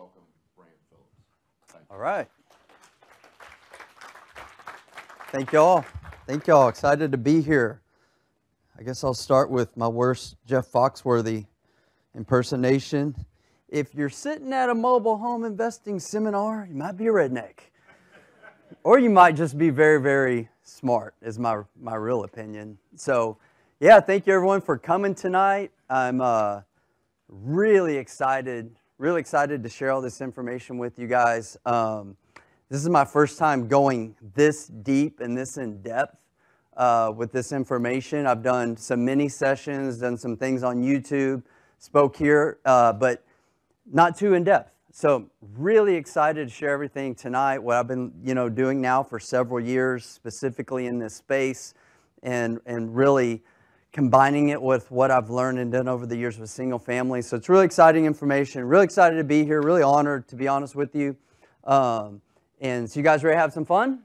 welcome Brant Phillips. Thank you. All right. Thank y'all. Thank y'all. Excited to be here. I guess I'll start with my worst Jeff Foxworthy impersonation. If you're sitting at a mobile home investing seminar, you might be a redneck. Or you might just be very, very smart, is my real opinion. So, yeah, thank you everyone for coming tonight. I'm really excited to share all this information with you guys. This is my first time going this deep and this in depth with this information. I've done some mini sessions, done some things on YouTube, spoke here, but not too in depth. So really excited to share everything tonight, what I've been doing now for several years, specifically in this space, and really combining it with what I've learned and done over the years with single family. So it's really exciting information. Really excited to be here. Really honored, to be honest with you. And so you guys ready to have some fun?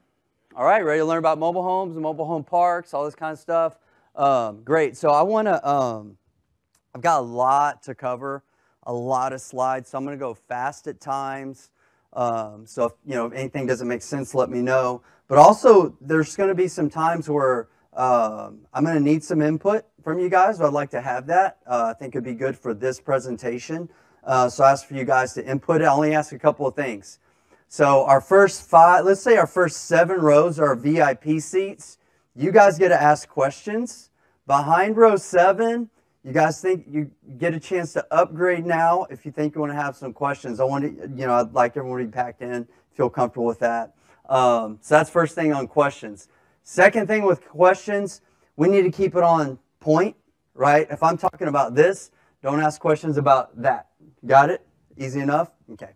All right, ready to learn about mobile homes and mobile home parks, all this kind of stuff? Great. So I want to, I've got a lot to cover, a lot of slides, so I'm going to go fast at times. So if anything doesn't make sense, let me know. But also, there's going to be some times where I'm going to need some input from you guys. So I'd like to have that. I think it'd be good for this presentation. So I asked for you guys to input it. I only ask a couple of things. So our first 5, let's say our first 7 rows are VIP seats. You guys get to ask questions. Behind row 7, you guys think you get a chance to upgrade now if you think you want to have some questions. I'd like everyone to be packed in, feel comfortable with that. So that's first thing on questions. Second thing with questions, we need to keep it on point, right? If I'm talking about this, don't ask questions about that. Got it? Easy enough? Okay.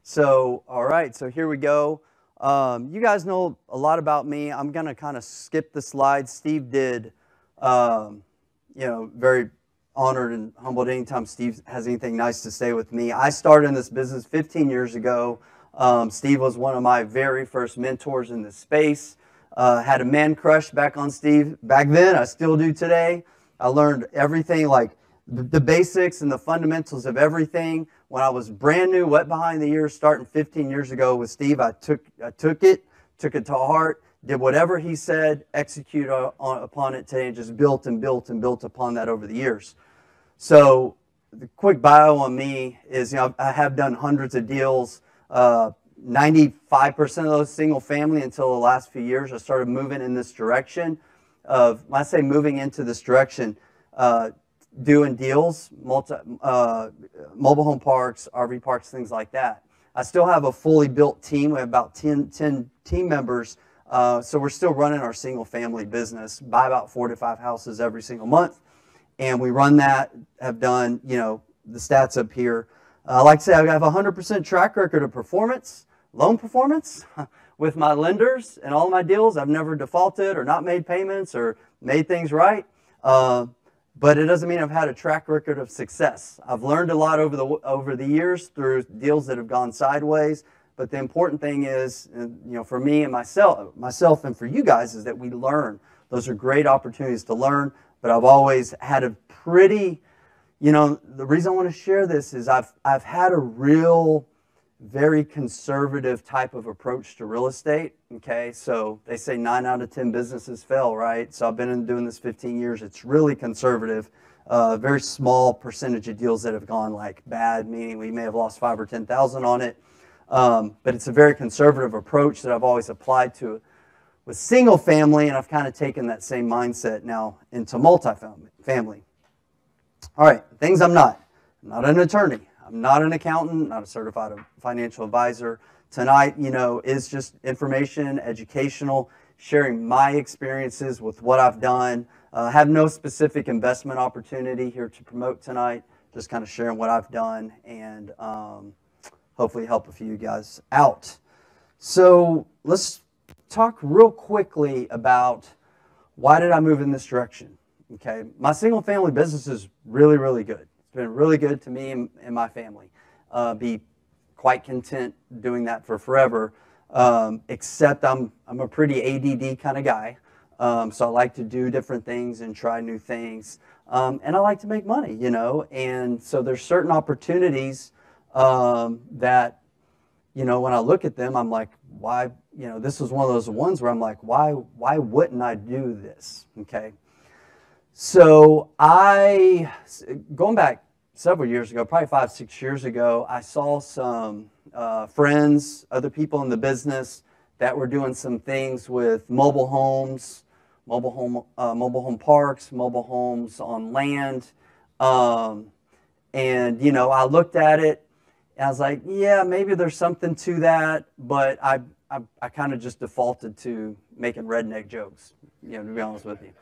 So, all right, so here we go. You guys know a lot about me. I'm going to kind of skip the slides. Steve did, very honored and humbled anytime Steve has anything nice to say with me. I started in this business 15 years ago. Steve was one of my very first mentors in this space. Had a man crush back on Steve back then. I still do today. I learned everything, like the basics and the fundamentals of everything. When I was brand new, wet behind the ears, starting 15 years ago with Steve, I took it to heart, did whatever he said, executed upon it today, and just built and built and built upon that over the years. So the quick bio on me is, I have done hundreds of deals, 95% of those single family until the last few years. I started moving in this direction of, when I say moving into this direction, doing deals, mobile home parks, RV parks, things like that. I still have a fully built team. We have about 10 team members. So we're still running our single family business, buy about 4 to 5 houses every single month. And we run that, have done, the stats up here. Like I say, I have a 100% track record of performance, loan performance with my lenders and all my deals. I've never defaulted or not made payments or made things right. But it doesn't mean I've had a track record of success. I've learned a lot over the years through deals that have gone sideways. But the important thing is, for me and myself and for you guys, is that we learn. Those are great opportunities to learn. But I've always had a pretty, the reason I want to share this is I've had a real, very conservative type of approach to real estate. Okay, so they say 9 out of 10 businesses fail, right? So I've been doing this 15 years. It's really conservative. Very small percentage of deals that have gone like bad, meaning we may have lost 5 or 10,000 on it. But it's a very conservative approach that I've always applied to with single family, and I've kind of taken that same mindset now into multifamily. All right, things I'm not. I'm not an attorney. I'm not an accountant, not a certified financial advisor. Tonight, is just information, educational, sharing my experiences with what I've done. Have no specific investment opportunity here to promote tonight, just kind of sharing what I've done and hopefully help a few of you guys out. So let's talk real quickly about why did I move in this direction. Okay, my single family business is really, really good. It's been really good to me and my family. Be quite content doing that for forever, except I'm a pretty ADD kind of guy. So I like to do different things and try new things. And I like to make money, and so there's certain opportunities that, you know, when I look at them, I'm like, why, you know, this was one of those ones where I'm like, why wouldn't I do this? Okay. So going back several years ago, probably 5, 6 years ago, I saw some friends, other people in the business that were doing some things with mobile homes, mobile home parks, mobile homes on land. And, you know, I looked at it and I was like, yeah, maybe there's something to that, but I kind of just defaulted to making redneck jokes, you know, to be honest with you.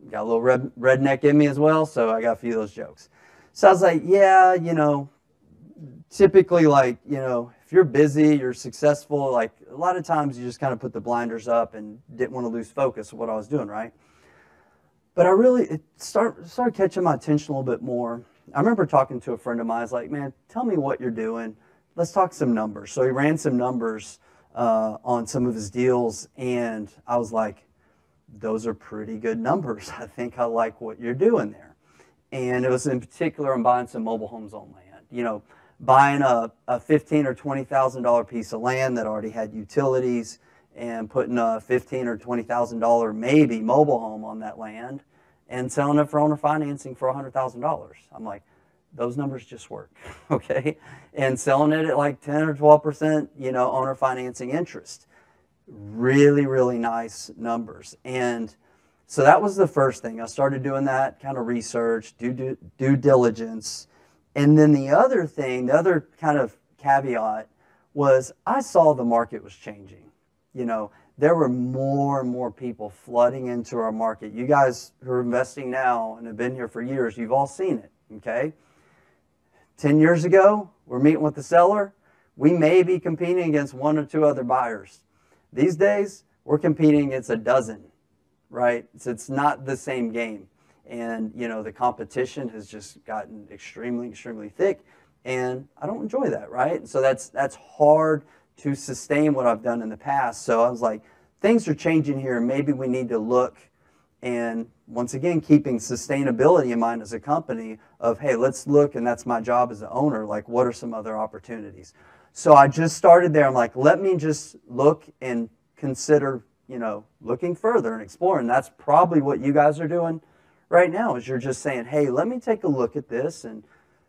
Got a little redneck in me as well, so I got a few of those jokes. So I was like, yeah, you know, typically, like, you know, if you're busy, you're successful, like a lot of times you just kind of put the blinders up and didn't want to lose focus of what I was doing, right? But it started catching my attention a little bit more. I remember talking to a friend of mine. I was like, man, tell me what you're doing. Let's talk some numbers. So he ran some numbers on some of his deals, and I was like, those are pretty good numbers. I think I like what you're doing there. And it was in particular, I'm buying some mobile homes on land. You know, buying a $15,000 or $20,000 piece of land that already had utilities and putting a $15,000 or $20,000 maybe mobile home on that land and selling it for owner financing for $100,000. I'm like, those numbers just work, okay? And selling it at like 10 or 12%, you know, owner financing interest. Really, really nice numbers. And so that was the first thing. I started doing that kind of research, due diligence. And then the other thing, the other kind of caveat was I saw the market was changing. You know, there were more and more people flooding into our market. You guys who are investing now and have been here for years, you've all seen it, okay? 10 years ago, we're meeting with the seller. We may be competing against 1 or 2 other buyers. These days, we're competing against a dozen, right? So it's not the same game. And, you know, the competition has just gotten extremely, extremely thick. And I don't enjoy that, right? So that's hard to sustain what I've done in the past. So I was like, things are changing here. Maybe we need to look, and once again, keeping sustainability in mind as a company of, hey, let's look, and that's my job as the owner, like what are some other opportunities? So I just started there. I'm like, let me just look and consider, you know, looking further and exploring. That's probably what you guys are doing right now, is you're just saying, hey, let me take a look at this and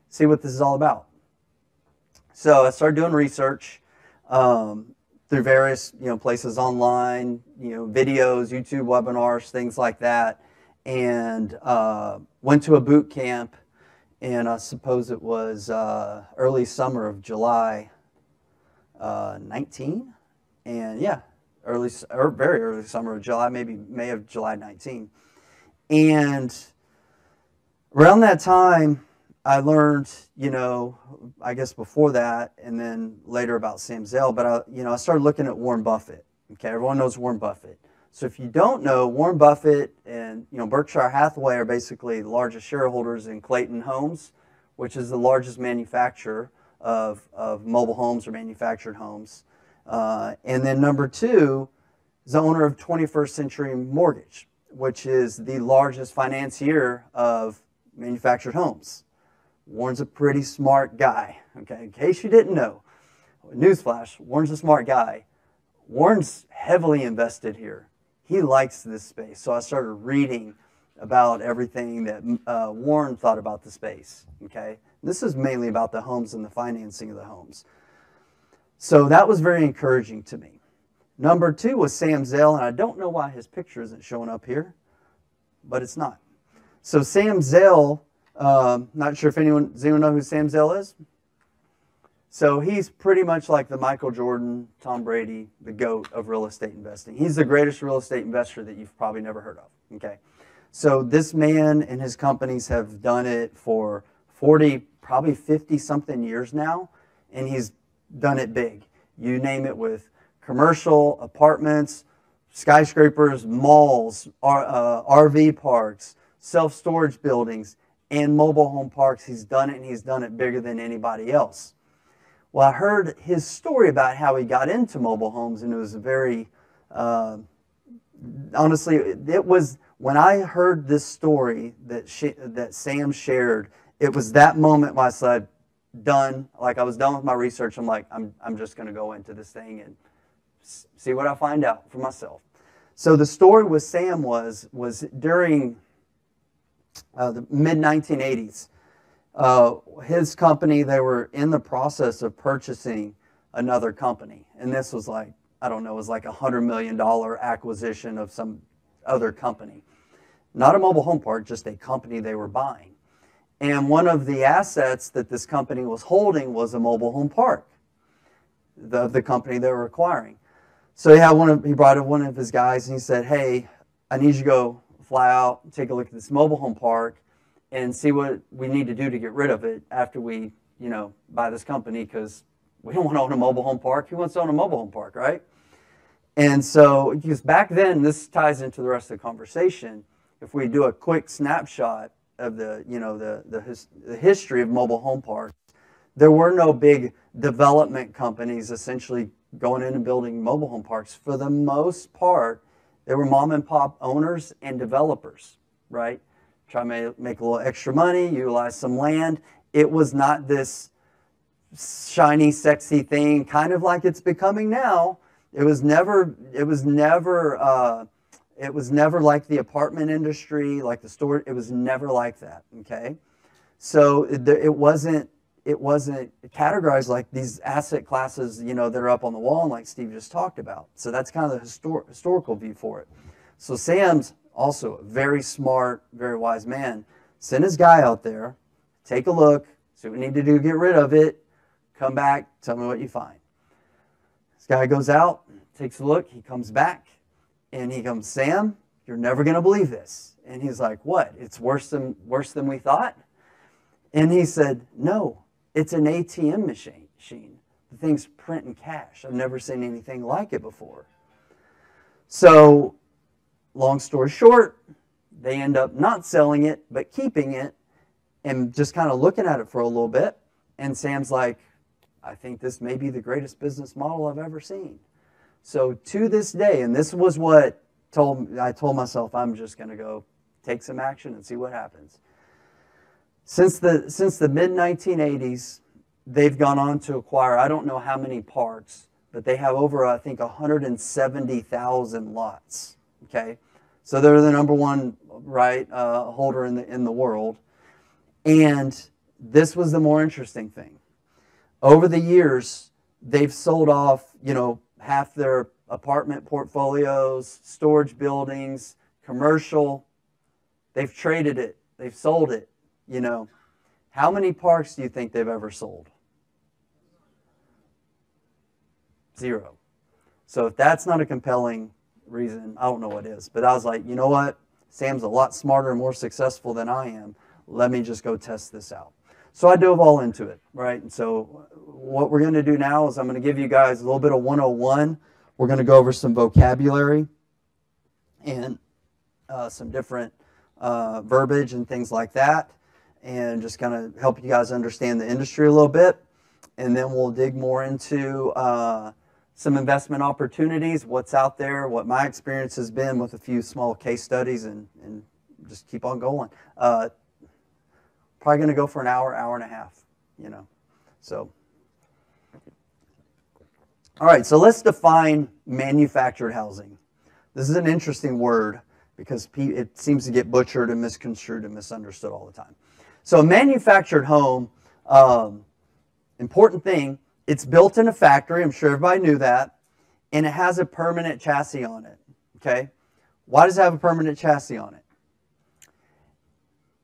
see what this is all about. So I started doing research through various, you know, places online, you know, videos, YouTube webinars, things like that, and went to a boot camp, and I suppose it was early summer of July 19, and yeah, very early summer of July, maybe May of July 19. And around that time, I learned, you know, I guess before that, and then later about Sam Zell, but I started looking at Warren Buffett. Okay, everyone knows Warren Buffett. So if you don't know, Warren Buffett and, you know, Berkshire Hathaway are basically the largest shareholders in Clayton Homes, which is the largest manufacturer of mobile homes or manufactured homes. And then number 2 is the owner of 21st Century Mortgage, which is the largest financier of manufactured homes. Warren's a pretty smart guy, okay? In case you didn't know, newsflash, Warren's a smart guy. Warren's heavily invested here. He likes this space. So I started reading about everything that Warren thought about the space, okay? This is mainly about the homes and the financing of the homes. So that was very encouraging to me. Number 2 was Sam Zell, and I don't know why his picture isn't showing up here, but it's not. So Sam Zell, not sure if does anyone know who Sam Zell is? So he's pretty much like the Michael Jordan, Tom Brady, the GOAT of real estate investing. He's the greatest real estate investor that you've probably never heard of, okay? So this man and his companies have done it for 40, probably 50-something years now, and he's done it big. You name it, with commercial, apartments, skyscrapers, malls, RV parks, self-storage buildings, and mobile home parks. He's done it, and he's done it bigger than anybody else. Well, I heard his story about how he got into mobile homes, and it was very, honestly, it was, when I heard this story that Sam shared, it was that moment when I said, done. Like I was done with my research. I'm like, I'm just going to go into this thing and see what I find out for myself. So the story with Sam was during the mid-1980s. His company, they were in the process of purchasing another company. And this was like, I don't know, it was like $100 million acquisition of some other company. Not a mobile home park, just a company they were buying. And one of the assets that this company was holding was a mobile home park, the company they were acquiring. So he brought in one of his guys and he said, hey, I need you to go fly out and take a look at this mobile home park and see what we need to do to get rid of it after we, buy this company, because we don't want to own a mobile home park. Who wants to own a mobile home park, right? And so, because back then, this ties into the rest of the conversation, if we do a quick snapshot of the history of mobile home parks, there were no big development companies essentially going in and building mobile home parks. For the most part, they were mom and pop owners and developers, right? Try to make a little extra money, utilize some land. It was not this shiny, sexy thing, kind of like it's becoming now. It was never like the apartment industry, like the store. It was never like that. Okay, so it wasn't categorized like these asset classes, that are up on the wall, and like Steve just talked about. So that's kind of the historical view for it. So Sam's also a very smart, very wise man. Send his guy out there, take a look, see what we need to do to get rid of it, come back, tell me what you find. This guy goes out, takes a look, he comes back, and he comes, Sam, you're never going to believe this. And he's like, what? It's worse than we thought? And he said, no, it's an ATM machine. The thing's printing cash. I've never seen anything like it before. So, long story short, they end up not selling it, but keeping it and just kind of looking at it for a little bit. And Sam's like, I think this may be the greatest business model I've ever seen. So to this day, and this was what I told myself, I'm just going to go take some action and see what happens. Since the mid-1980s, they've gone on to acquire, I don't know how many parks, but they have over, I think, 170,000 lots. Okay, so they're the number one holder in the world. And this was the more interesting thing. Over the years, they've sold off, half their apartment portfolios, storage buildings, commercial. They've traded it. They've sold it. How many parks do you think they've ever sold? 0. So if that's not a compelling reason, I don't know what is. But I was like, you know what? Sam's a lot smarter and more successful than I am. Let me just go test this out. So I dove all into it, right? And so what we're going to do now is I'm going to give you guys a little bit of 101. We're going to go over some vocabulary and some different verbiage and things like that, and just kind of help you guys understand the industry a little bit. And then we'll dig more into some investment opportunities, what's out there, what my experience has been with a few small case studies, and just keep on going. Probably going to go for an hour and a half, So, all right, so let's define manufactured housing. This is an interesting word because it seems to get butchered and misconstrued and misunderstood all the time. So a manufactured home, important thing, it's built in a factory. I'm sure everybody knew that. And it has a permanent chassis on it. Okay? Why does it have a permanent chassis on it?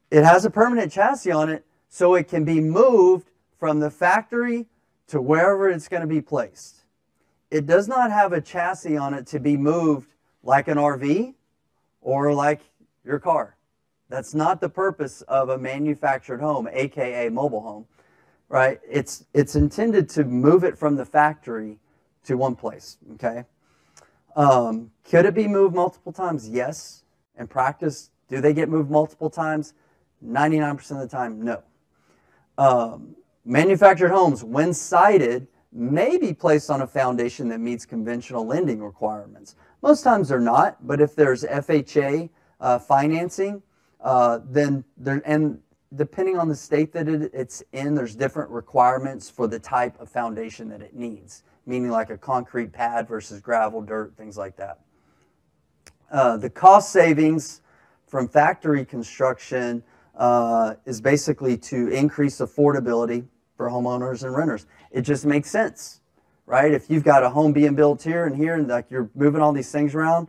It has a permanent chassis on it so it can be moved from the factory to wherever it's going to be placed. It does not have a chassis on it to be moved like an RV or like your car. That's not the purpose of a manufactured home, aka mobile home, right? It's intended to move it from the factory to one place, okay? Could it be moved multiple times? Yes. In practice, do they get moved multiple times? 99% of the time, no. Manufactured homes, when sited, may be placed on a foundation that meets conventional lending requirements. Most times they're not, but if there's FHA financing, then and depending on the state that it's in, there's different requirements for the type of foundation that it needs, meaning like a concrete pad versus gravel, dirt, things like that. The cost savings from factory construction is basically to increase affordability for homeowners and renters. It just makes sense, right? If you've got a home being built here and like you're moving all these things around,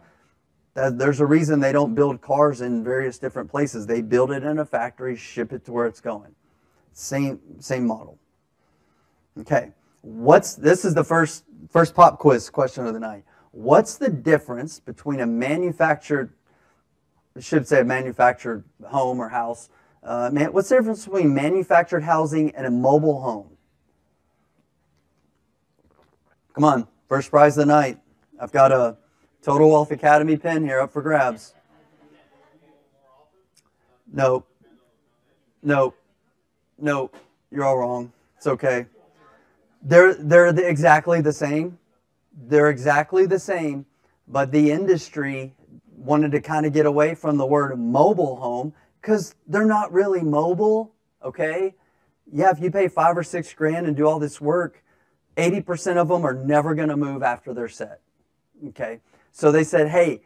there's a reason they don't build cars in various different places. They build it in a factory, ship it to where it's going. Same model. Okay, this is the first pop quiz question of the night. What's the difference between a manufactured, I should say a manufactured home or house? What's the difference between manufactured housing and a mobile home? Come on, first prize of the night. I've got a Total Wealth Academy pin here up for grabs. Nope. You're all wrong. It's okay. They're exactly the same. They're exactly the same, but the industry wanted to kind of get away from the word mobile home because they're not really mobile, okay? Yeah, if you pay $5 or $6 grand and do all this work, 80% of them are never going to move after they're set, okay? So they said, hey,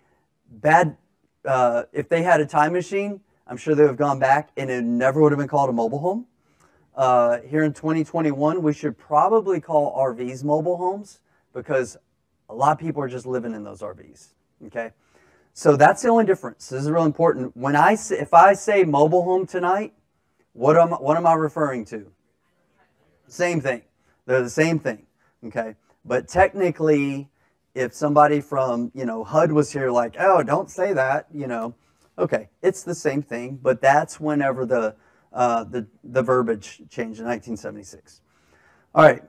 if they had a time machine, I'm sure they would have gone back and it never would have been called a mobile home. Here in 2021, we should probably call RVs mobile homes because a lot of people are just living in those RVs, okay? So that's the only difference. This is real important. If I say mobile home tonight, what am I referring to? Same thing. They're the same thing, okay? But technically, if somebody from, HUD was here like, oh, don't say that, okay, it's the same thing, but that's whenever the verbiage changed in 1976. All right,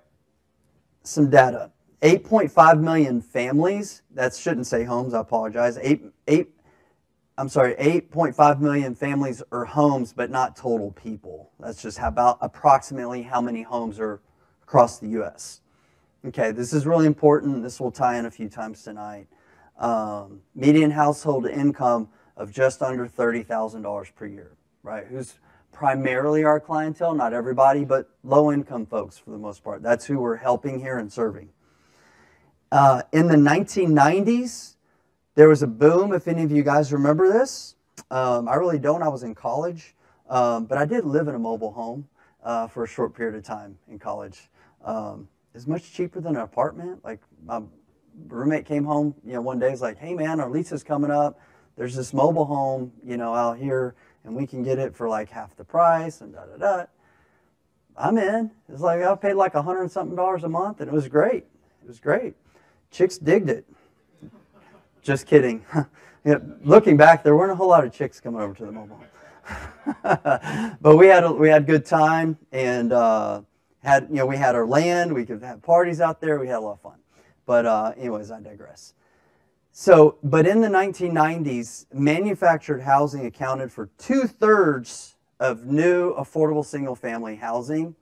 some data. 8.5 million families, that shouldn't say homes, I apologize. 8.5 million families are homes, but not total people. That's just approximately how many homes are across the U.S. Okay, this is really important. This will tie in a few times tonight. Median household income of just under $30,000 per year, right? Who's primarily our clientele, not everybody, but low-income folks for the most part. That's who we're helping here and serving. In the 1990s, there was a boom, if any of you guys remember this. I really don't. I was in college, but I did live in a mobile home for a short period of time in college. It's much cheaper than an apartment. Like my roommate came home, one day, he's like, hey man, our lease is coming up. There's this mobile home, out here, and we can get it for like half the price and da-da-da. I'm in. It's like I paid like $100 and something a month, and it was great. It was great. Chicks digged it. Just kidding. Looking back, there weren't a whole lot of chicks coming over to the mobile home. But we had good time, and we had our land. We could have parties out there. We had a lot of fun. But anyways, I digress. But in the 1990s, manufactured housing accounted for 2/3 of new affordable single-family housing,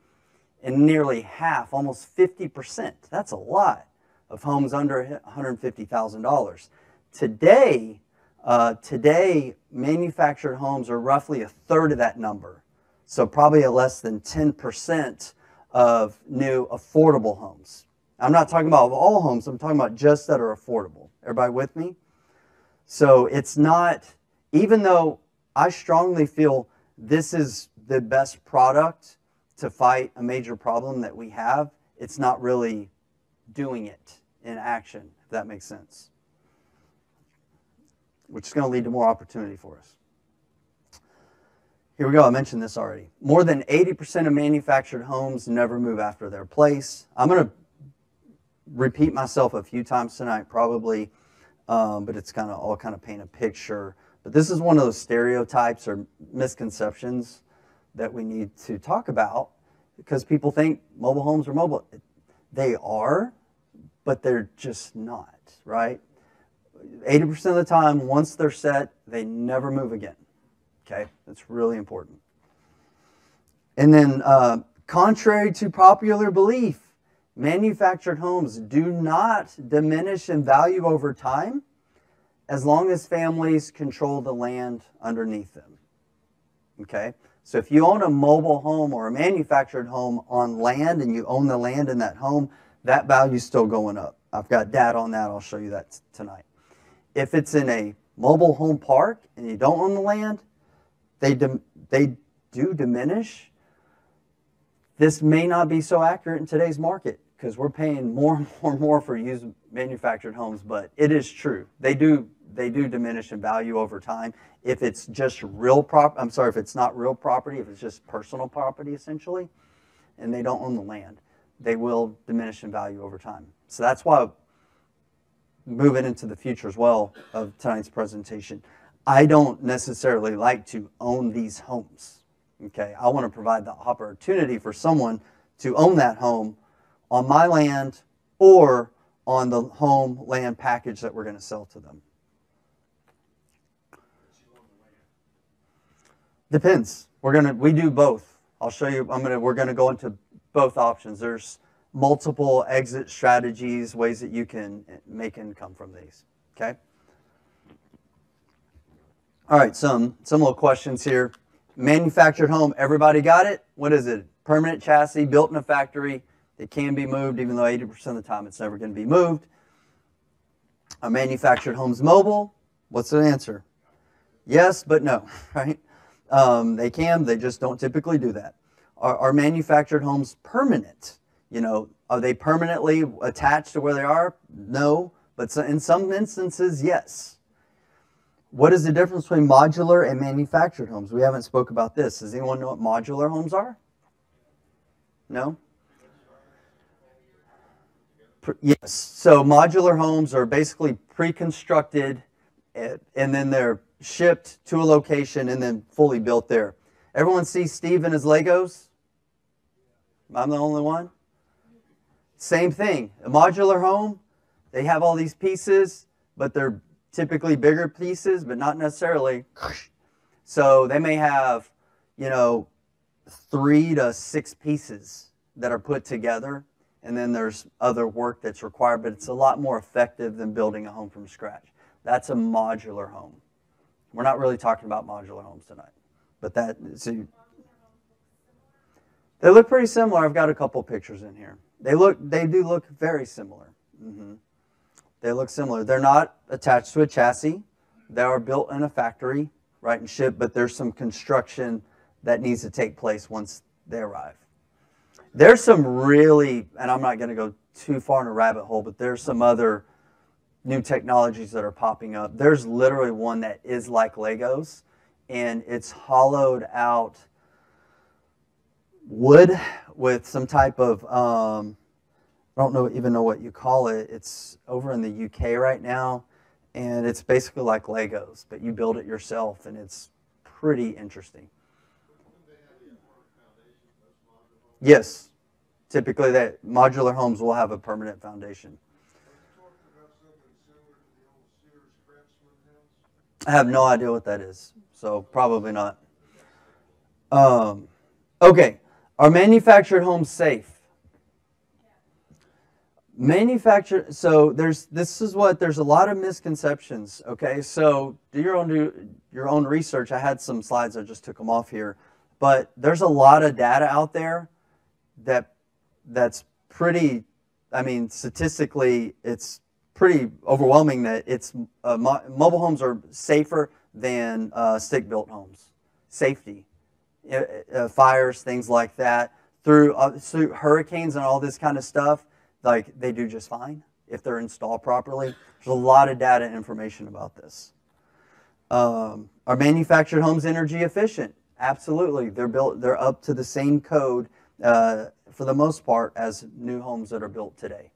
and nearly half, almost 50%. That's a lot of homes under $150,000. Today, manufactured homes are roughly 1/3 of that number. So probably less than 10% of new affordable homes. I'm not talking about all homes, I'm talking about just that are affordable. Everybody with me? So it's not, even though I strongly feel this is the best product to fight a major problem that we have, it's not really doing it in action, if that makes sense. Which is going to lead to more opportunity for us. Here we go, I mentioned this already. More than 80% of manufactured homes never move after their place. I'm going to repeat myself a few times tonight probably, but it's all paint a picture. But this is one of those stereotypes or misconceptions that we need to talk about because people think mobile homes are mobile. They are, but they're just not, right? 80% of the time, once they're set, they never move again. Okay, that's really important. And then, contrary to popular belief, manufactured homes do not diminish in value over time as long as families control the land underneath them. Okay, So if you own a mobile home or a manufactured home on land and you own the land in that home, that value's still going up. I've got data on that. I'll show you that tonight. If it's in a mobile home park and you don't own the land, they do diminish. This may not be so accurate in today's market because we're paying more and more for used manufactured homes, but it is true. They do diminish in value over time. If it's just if it's not real property, if it's just personal property essentially, and they don't own the land, they will diminish in value over time. So that's why, moving into the future as well of tonight's presentation, I don't necessarily like to own these homes. Okay, I want to provide the opportunity for someone to own that home on my land or on the home land package that we're going to sell to them. Depends. We do both. I'll show you. We're going to go into both options. There's multiple exit strategies, ways that you can make income from these. Okay. All right. Some little questions here. Manufactured home. Everybody got it? What is it? Permanent chassis built in a factory. It can be moved, even though 80% of the time it's never going to be moved. A manufactured home's mobile. What's the answer? Yes, but no. Right. They can, they just don't typically do that. Are manufactured homes permanent? You know, are they permanently attached to where they are? No, but in some instances, yes. What is the difference between modular and manufactured homes? We haven't spoke about this. Does anyone know what modular homes are? No? Yes. So modular homes are basically pre-constructed and then they're shipped to a location and then fully built there. Everyone see Steve and his Legos? I'm the only one? Same thing. A modular home, they have all these pieces, but they're typically bigger pieces, but not necessarily. So they may have, 3 to 6 pieces that are put together, and then there's other work that's required, but it's a lot more effective than building a home from scratch. That's a modular home. We're not really talking about modular homes tonight, but they look pretty similar. I've got a couple pictures in here. They do look very similar. They look similar. They're not attached to a chassis. They are built in a factory, right, and shipped, but there's some construction that needs to take place once they arrive. There's some really, and I'm not going to go too far in a rabbit hole, but there's some other new technologies that are popping up. There's literally one that is like Legos, and it's hollowed out wood with some type of, I don't even know what you call it. It's over in the UK right now, and it's basically like Legos, but you build it yourself, and it's pretty interesting. Yes, typically that modular homes will have a permanent foundation. I have no idea what that is, so probably not. Okay, are manufactured homes safe? So there's a lot of misconceptions. Okay, so do your own research. I had some slides, I just took them off here, but there's a lot of data out there that's pretty. I mean, statistically, it's pretty overwhelming that it's mobile homes are safer than stick-built homes. Safety, fires, things like that, through hurricanes and all this kind of stuff. Like, they do just fine if they're installed properly. There's a lot of data and information about this. Are manufactured homes energy efficient? Absolutely. They're up to the same code for the most part as new homes that are built today.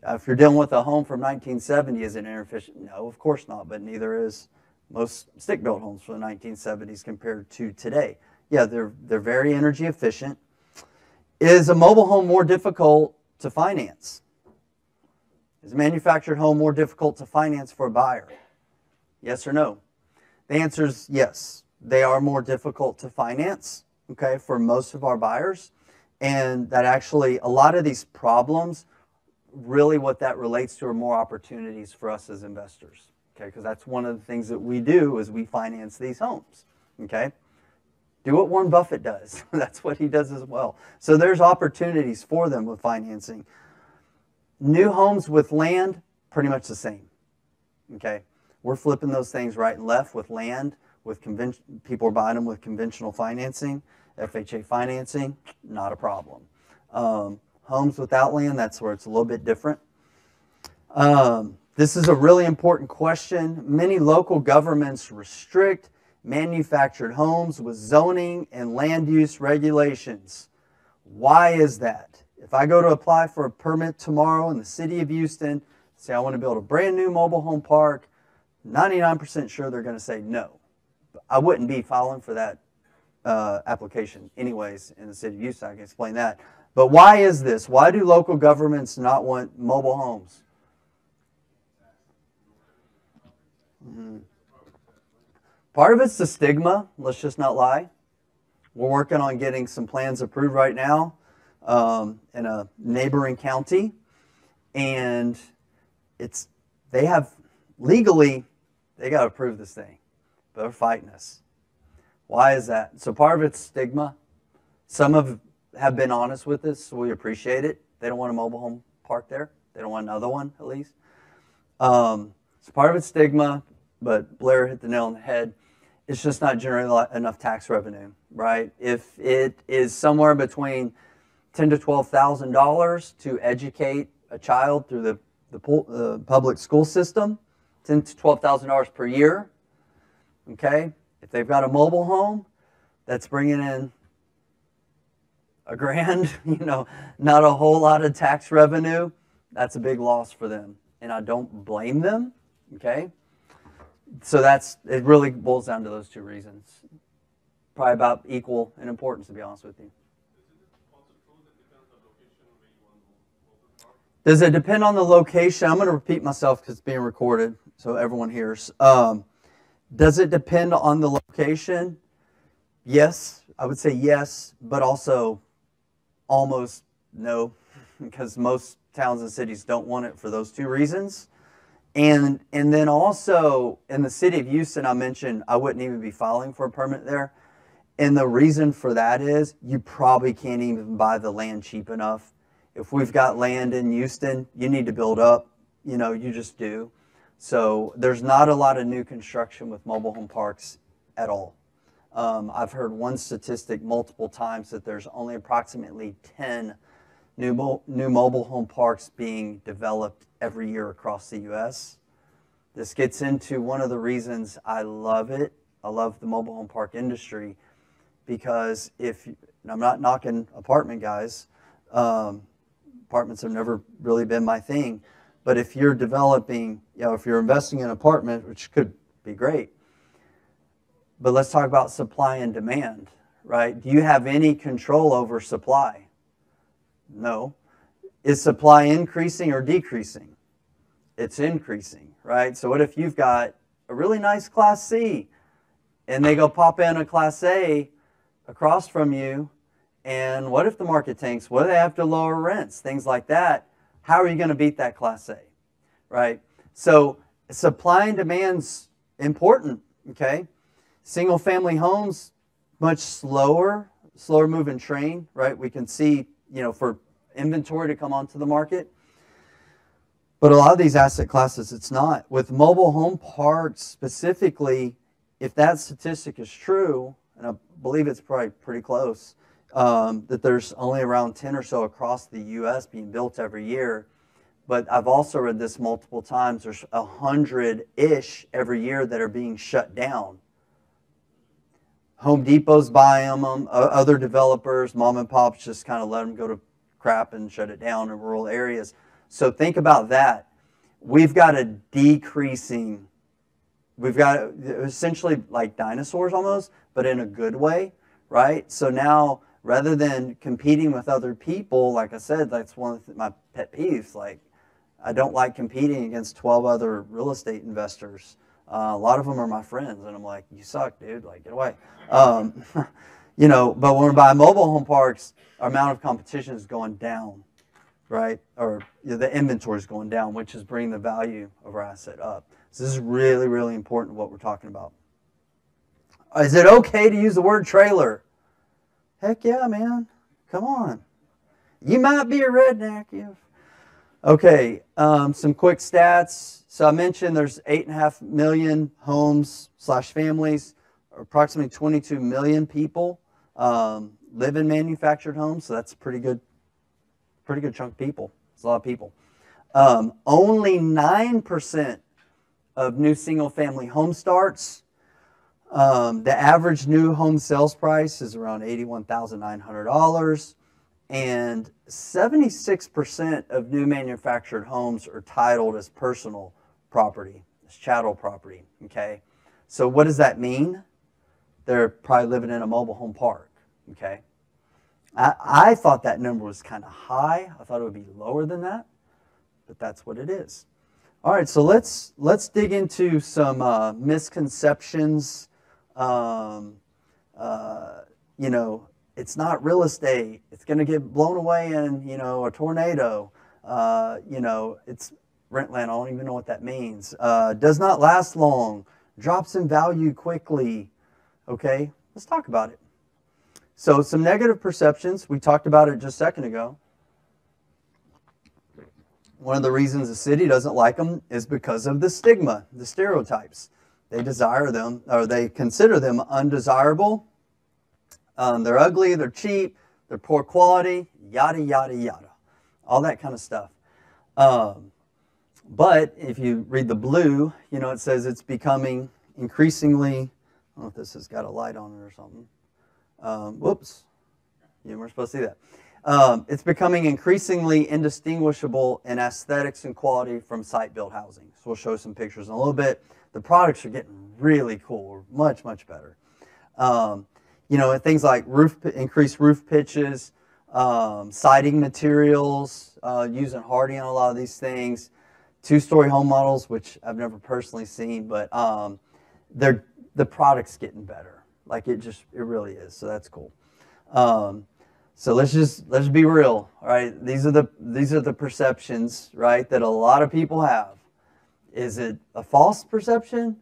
If you're dealing with a home from 1970, is it energy efficient? No, of course not, but neither is most stick-built homes from the 1970s compared to today. Yeah, they're very energy efficient. Is a mobile home more difficult to finance? Is a manufactured home more difficult to finance for a buyer? Yes or no? The answer is yes. They are more difficult to finance, okay, for most of our buyers. And that actually, a lot of these problems, really what that relates to are more opportunities for us as investors, okay, because that's one of the things that we do is we finance these homes, okay. Do what Warren Buffett does. That's what he does as well. So there's opportunities for them with financing. New homes with land, pretty much the same. Okay, we're flipping those things right and left with land. With people are buying them with conventional financing, FHA financing, not a problem. Homes without land, that's where it's a little bit different. This is a really important question. Many local governments restrict manufactured homes with zoning and land use regulations. Why is that? If I go to apply for a permit tomorrow in the city of Houston, say I want to build a brand new mobile home park, 99% sure they're going to say no. I wouldn't be filing for that application anyways in the city of Houston. I can explain that. But why is this? Why do local governments not want mobile homes? Part of it's the stigma. Let's just not lie. We're working on getting some plans approved right now in a neighboring county. And they have legally, they got to approve this thing. But they're fighting us. Why is that? So part of it's stigma. Some have been honest with us, so we appreciate it. They don't want a mobile home park there. They don't want another one, at least. So part of it's stigma, but Blair hit the nail on the head. It's just not generating enough tax revenue, right? If it is somewhere between $10,000 to $12,000 to educate a child through the public school system, $10,000 to $12,000 per year, okay? If they've got a mobile home that's bringing in $1,000, not a whole lot of tax revenue, that's a big loss for them. And I don't blame them, okay? So it really boils down to those two reasons. Probably about equal in importance, to be honest with you. Does it depend on the location? I'm going to repeat myself because it's being recorded so everyone hears. Does it depend on the location? Yes, I would say yes, but also almost no, because most towns and cities don't want it for those two reasons. And then also in the city of Houston, I mentioned I wouldn't even be filing for a permit there. And the reason for that is you probably can't even buy the land cheap enough. If we've got land in Houston, you need to build up, you just do. So there's not a lot of new construction with mobile home parks at all. I've heard one statistic multiple times that there's only approximately 10 new mobile home parks being developed every year across the U.S. This gets into one of the reasons I love it. I love the mobile home park industry because and I'm not knocking apartment guys. Apartments have never really been my thing. But if you're developing, if you're investing in an apartment, which could be great, but let's talk about supply and demand, right? Do you have any control over supply? No. Is supply increasing or decreasing? It's increasing, right? So what if you've got a really nice Class C and they go pop in a Class A across from you, and what if the market tanks? What if they have to lower rents? Things like that. How are you going to beat that Class A, right? So supply and demand's important, okay? Single family homes, much slower moving train, right? We can see, for inventory to come onto the market. But a lot of these asset classes, it's not. With mobile home parks specifically, if that statistic is true, and I believe it's probably pretty close, that there's only around 10 or so across the U.S. being built every year. But I've also read this multiple times. There's 100-ish every year that are being shut down. Home Depot's buying them. Other developers, mom and pops, just kind of let them go to crap and shut it down in rural areas. So think about that. We've got essentially like dinosaurs almost, but in a good way, right? So now, rather than competing with other people, like I said, that's one of my pet peeves. Like, I don't like competing against 12 other real estate investors. A lot of them are my friends, and I'm like, you suck, dude. Like, get away. But when we're buying mobile home parks, our amount of competition is going down, right? Or the inventory is going down, which is bringing the value of our asset up. So this is really, really important what we're talking about. Is it okay to use the word trailer? Heck yeah, man. Come on. You might be a redneck. Yeah. Okay, some quick stats. So I mentioned there's 8.5 million homes / families, approximately 22 million people live in manufactured homes. So that's a pretty good chunk of people. It's a lot of people. Only 9% of new single-family home starts. The average new home sales price is around $81,900, and 76% of new manufactured homes are titled as personal property, as chattel property. Okay, so what does that mean? They're probably living in a mobile home park. Okay, I thought that number was kind of high. I thought it would be lower than that, but that's what it is. All right, so let's dig into some misconceptions. You know, it's not real estate. It's going to get blown away in, you know, a tornado. You know, it's rent land. I don't even know what that means. Does not last long. Drops in value quickly. Okay, let's talk about it. So some negative perceptions. We talked about it just a second ago. One of the reasons the city doesn't like them is because of the stigma, the stereotypes. They desire them, or they consider them undesirable. They're ugly, they're cheap, they're poor quality, yada, yada, yada. All that kind of stuff. But if you read the blue, you know, it says it's becoming increasingly, I don't know if this has got a light on it or something. Whoops, you weren't supposed to see that. It's becoming increasingly indistinguishable in aesthetics and quality from site-built housing. So we'll show some pictures in a little bit. The products are getting really cool, much, much better. You know, things like increased roof pitches, siding materials, using hardy on a lot of these things, two-story home models, which I've never personally seen, but the product's getting better. Like it really is. So that's cool. So let's be real, all right? These are the perceptions, right, that a lot of people have. Is it a false perception?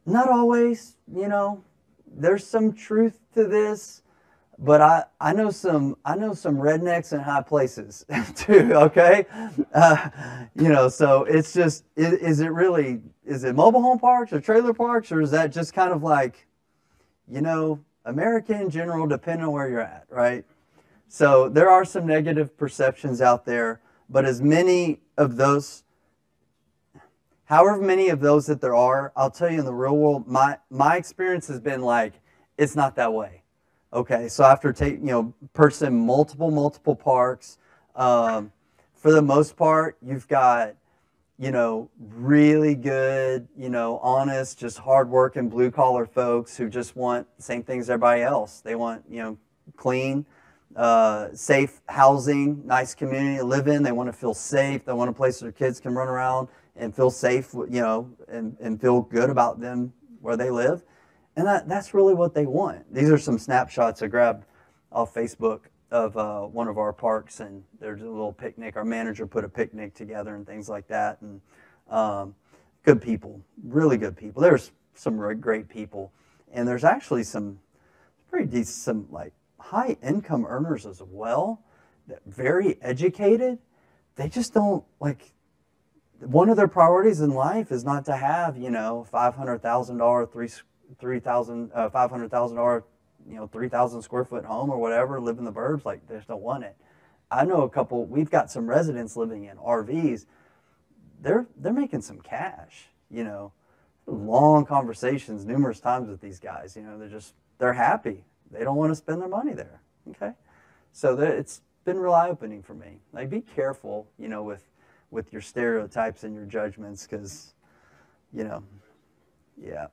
Not always, you know. There's some truth to this, but I know some rednecks in high places too. Okay, you know. So it's just is it mobile home parks or trailer parks, or is that just kind of like, you know, America in general, depending on where you're at, right? So there are some negative perceptions out there, but as many of those, however many of those that there are, I'll tell you in the real world, my experience has been like, it's not that way. Okay, so after purchasing multiple parks, for the most part, you've got, you know, really good, you know, honest, just hardworking blue collar folks who just want the same things as everybody else. They want, you know, clean, safe housing, nice community to live in. They want to feel safe. They want a place where their kids can run around and feel safe, you know, and feel good about them where they live. And that's really what they want. These are some snapshots I grabbed off Facebook of one of our parks, and there's a little picnic. Our manager put a picnic together and things like that. And good people, really good people. There's some really great people. And there's actually some pretty decent, some like high income earners as well, that very educated. They just don't like, one of their priorities in life is not to have, you know, $500,000, $500,000, you know, 3,000 square foot home or whatever, live in the burbs. Like, they just don't want it. I know a couple, we've got some residents living in RVs. They're making some cash, you know. Long conversations numerous times with these guys, you know, they're happy. They don't want to spend their money there, okay? So it's been real eye-opening for me. Like, be careful, you know, with your stereotypes and your judgments, because, you know, yeah.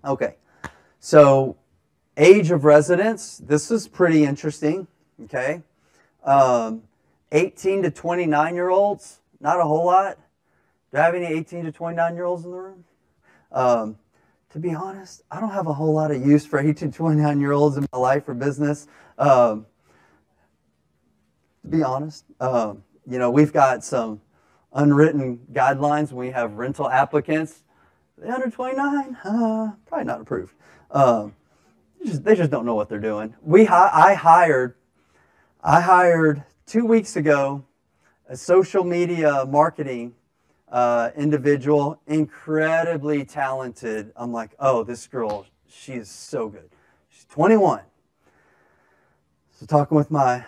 Okay, so age of residence, this is pretty interesting, okay? 18 to 29-year-olds, not a whole lot. Do I have any 18 to 29-year-olds in the room? To be honest, I don't have a whole lot of use for 18 to 29-year-olds in my life or business. To be honest, you know, we've got some unwritten guidelines when we have rental applicants. They're under 29, probably not approved. They just don't know what they're doing. I hired 2 weeks ago a social media marketing individual, incredibly talented. I'm like, oh, this girl, she is so good. She's 21. So talking with I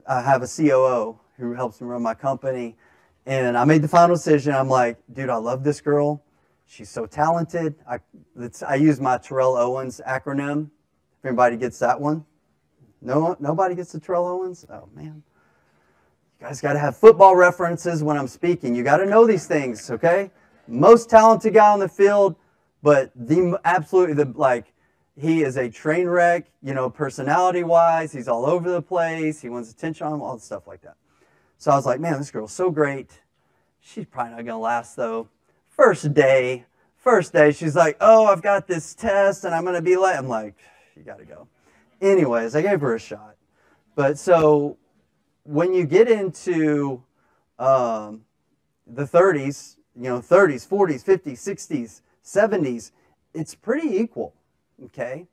have a COO who helps me run my company, and I made the final decision. I'm like, dude, I love this girl. She's so talented. I use my Terrell Owens acronym. If anybody gets that one. No, nobody gets the Terrell Owens? Oh, man. You guys got to have football references when I'm speaking. You got to know these things, okay? Most talented guy on the field, but he is a train wreck, personality-wise. He's all over the place. He wants attention on him, all the stuff like that. So I was like, man, this girl's so great. She's probably not going to last, though. First day, she's like, oh, I've got this test, and I'm going to be late. I'm like, you got to go. Anyways, I gave her a shot. But so when you get into the 30s, 30s, 40s, 50s, 60s, 70s, it's pretty equal. Okay,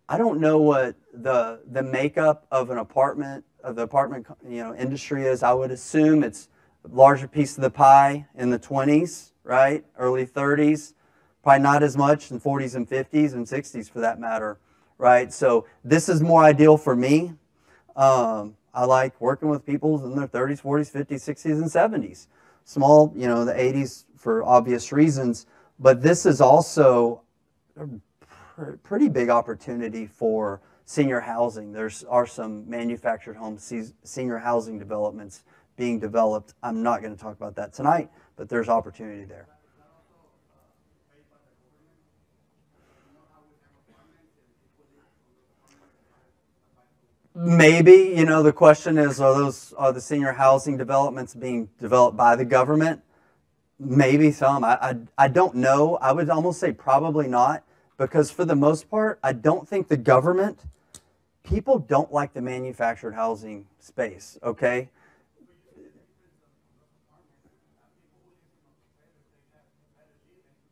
I don't know what the makeup of the apartment industry is. I would assume it's a larger piece of the pie in the 20s, right? Early 30s, probably not as much in 40s and 50s and 60s for that matter, right? So this is more ideal for me. I like working with people in their 30s, 40s, 50s, 60s, and 70s. Small, the 80s for obvious reasons, but this is also pretty big opportunity for senior housing. There are some manufactured home senior housing developments being developed. I'm not going to talk about that tonight, but there's opportunity there. Maybe, the question is, are the senior housing developments being developed by the government? Maybe some. I don't know. I would almost say probably not. Because for the most part, I don't think the government, people don't like the manufactured housing space, okay?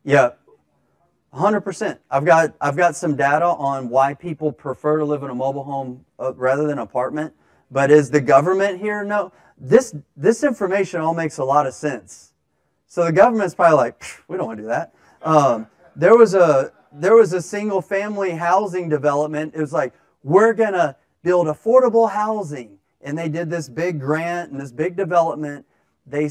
Yeah, 100%. I've got some data on why people prefer to live in a mobile home rather than an apartment. But is the government here? No. This information all makes a lot of sense. So the government's probably like, we don't want to do that. There was a single family housing development. It was like, we're going to build affordable housing. And they did this big grant and this big development. They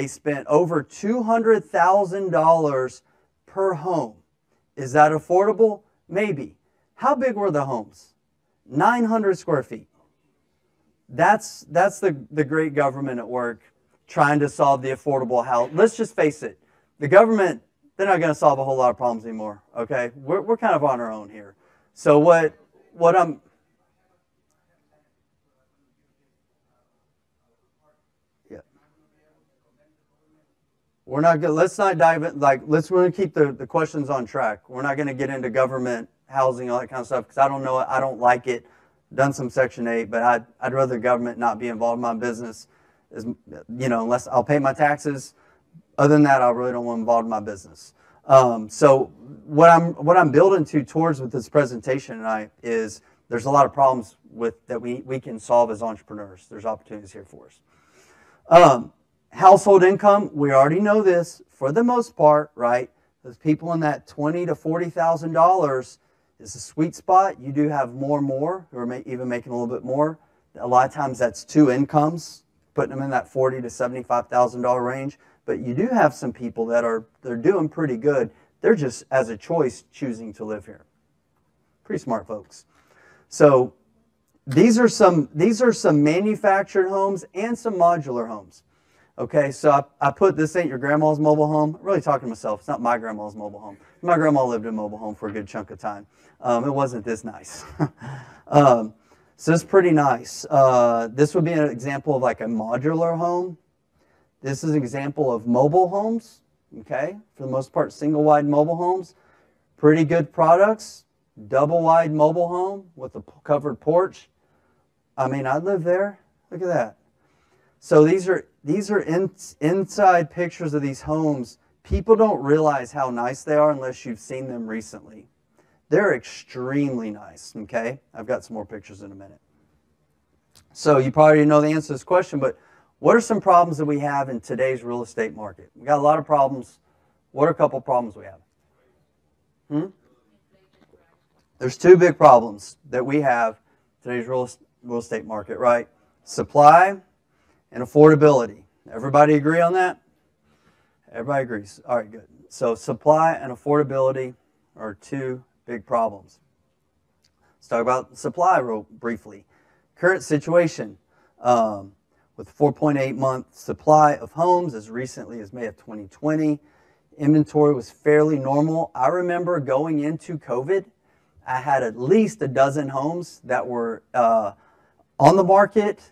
spent over $200,000 per home. Is that affordable? Maybe. How big were the homes? 900 square feet. That's the great government at work trying to solve the affordable house. Let's just face it. The government, they're not going to solve a whole lot of problems anymore, okay? We're kind of on our own here. So what I'm... Yeah. We're not going to... Let's not dive in... we're going to keep the questions on track. We're not going to get into government, housing, all that kind of stuff, because I don't know it. I don't like it. Done some Section 8, but I'd rather the government not be involved in my business. Unless I'll pay my taxes. Other than that, I really don't want involved in my business. So what I'm building towards with this presentation tonight is there's a lot of problems that we can solve as entrepreneurs. There's opportunities here for us. Household income, we already know this for the most part, right? Those people in that $20,000 to $40,000 is a sweet spot. You do have more who are even making a little bit more. A lot of times that's two incomes, putting them in that $40,000 to $75,000 range. But you do have some people they're doing pretty good. They're just, as a choice, choosing to live here. Pretty smart folks. So these are some manufactured homes and some modular homes. Okay, so I put this ain't your grandma's mobile home. I'm really talking to myself. It's not my grandma's mobile home. My grandma lived in a mobile home for a good chunk of time. It wasn't this nice. So it's pretty nice. This would be an example of like a modular home. This is an example of mobile homes, okay? For the most part, single-wide mobile homes. Pretty good products. Double-wide mobile home with a covered porch. I mean, I live there. Look at that. So these are inside pictures of these homes. People don't realize how nice they are unless you've seen them recently. They're extremely nice, okay? I've got some more pictures in a minute. So you probably know the answer to this question, but what are some problems that we have in today's real estate market? We got a lot of problems. What are a couple problems we have? There's two big problems that we have in today's real estate market, right? Supply and affordability. Everybody agree on that? Everybody agrees. All right, good. So supply and affordability are two big problems. Let's talk about supply real briefly. Current situation with 4.8-month supply of homes as recently as May of 2020. Inventory was fairly normal. I remember going into COVID, I had at least a dozen homes that were on the market,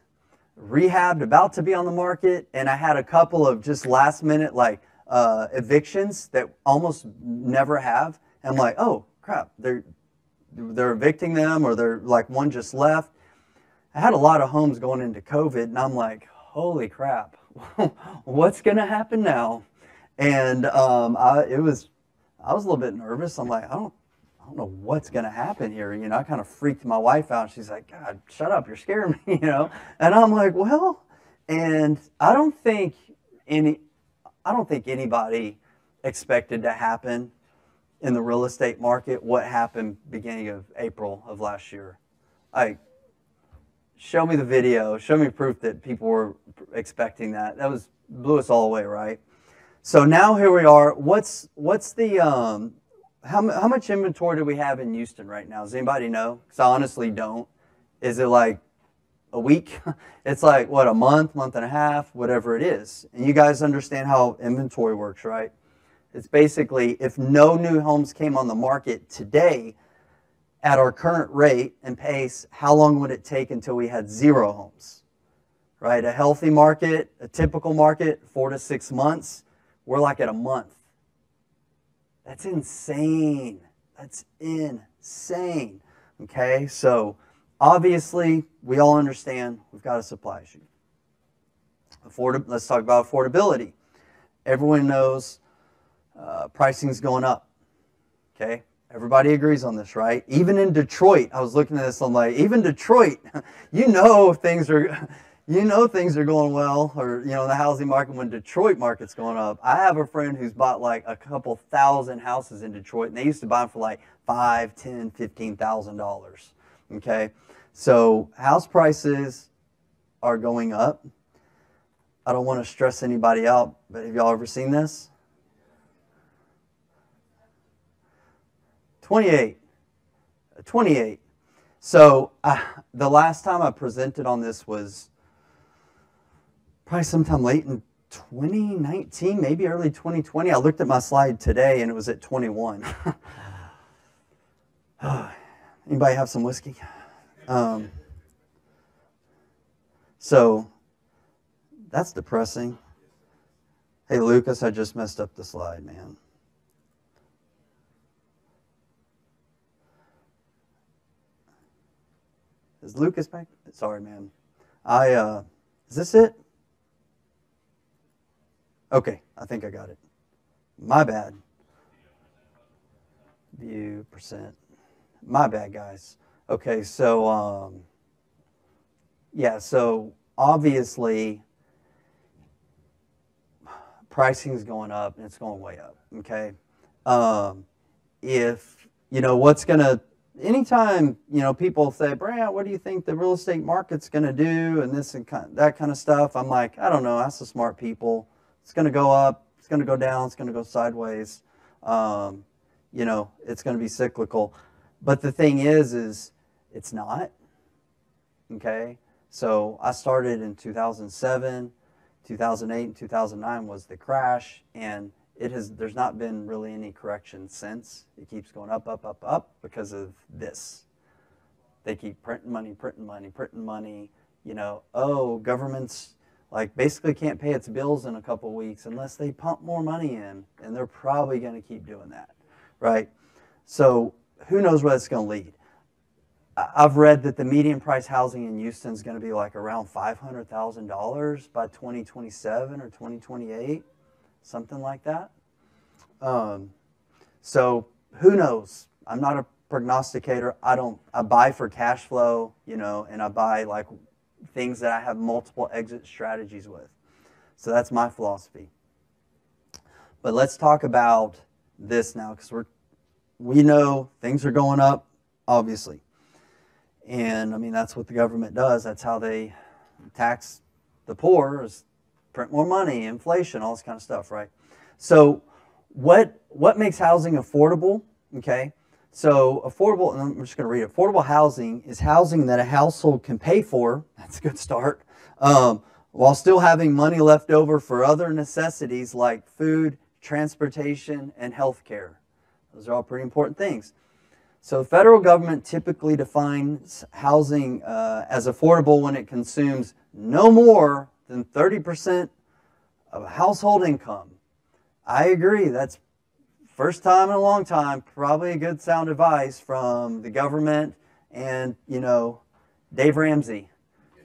rehabbed, about to be on the market, and I had a couple of just last minute like evictions that almost never have. I'm like, oh crap, they're evicting them, or they're like one just left. I had a lot of homes going into COVID, and I'm like, holy crap, what's going to happen now? And I was a little bit nervous. I'm like, I don't know what's going to happen here. You know, I kind of freaked my wife out. She's like, God, shut up, you're scaring me, you know. And I'm like, well, and I don't think anybody expected to happen in the real estate market what happened beginning of April of last year. Show me the video, show me proof that people were expecting that. That blew us all away, right? So now here we are. What's the how much inventory do we have in Houston right now? Does anybody know? Because I honestly don't. Is it like a week? It's like what, a month and a half, whatever it is. And you guys understand how inventory works, right? It's basically if no new homes came on the market today, at our current rate and pace, how long would it take until we had 0 homes? Right? A healthy market, a typical market, 4 to 6 months. We're like at a month. That's insane. That's insane. Okay, so obviously we all understand we've got a supply issue. Let's talk about affordability. Everyone knows pricing's going up. Okay. Everybody agrees on this, right? Even in Detroit, I was looking at this, I'm like, even Detroit, you know things are going well, or in the housing market when Detroit market's going up. I have a friend who's bought like a couple thousand houses in Detroit, and they used to buy them for like $5,000, $10,000, $15,000. Okay, so house prices are going up. I don't want to stress anybody out, but have y'all ever seen this? 28. So the last time I presented on this was probably sometime late in 2019, maybe early 2020. I looked at my slide today and it was at 21. Anybody have some whiskey? So that's depressing. Hey, Lucas, I just messed up the slide, man. Is Lucas back? Sorry, man. Is this it? Okay, I think I got it. My bad. View percent. My bad, guys. Okay, so yeah, so obviously pricing is going up and it's going way up. Okay, if what's gonna anytime people say, Brant, what do you think the real estate market's going to do, and this and that kind of stuff, I'm like, I don't know. Ask the smart people. It's going to go up. It's going to go down. It's going to go sideways. It's going to be cyclical. But the thing is it's not. Okay. So I started in 2007, 2008, and 2009 was the crash, and there's not been really any correction since. It keeps going up, up, up, up because of this. They keep printing money. Governments basically can't pay its bills in a couple weeks unless they pump more money in, and they're probably going to keep doing that, right? So who knows where it's going to lead? I've read that the median price housing in Houston is going to be like around $500,000 by 2027 or 2028. Something like that. So who knows? I'm not a prognosticator. I buy for cash flow, you know, and I buy like things that I have multiple exit strategies with. So that's my philosophy. But let's talk about this now, because we know things are going up, obviously. And I mean, that's what the government does. That's how they tax the poor, is print more money, inflation, all this kind of stuff, right? So what makes housing affordable? Okay, so affordable, and I'm just going to read it. Affordable housing is housing that a household can pay for. That's a good start. While still having money left over for other necessities like food, transportation, and health care. Those are all pretty important things. So the federal government typically defines housing as affordable when it consumes no more than 30% of a household income. I agree. That's first time in a long time, probably a good sound advice from the government and, you know, Dave Ramsey.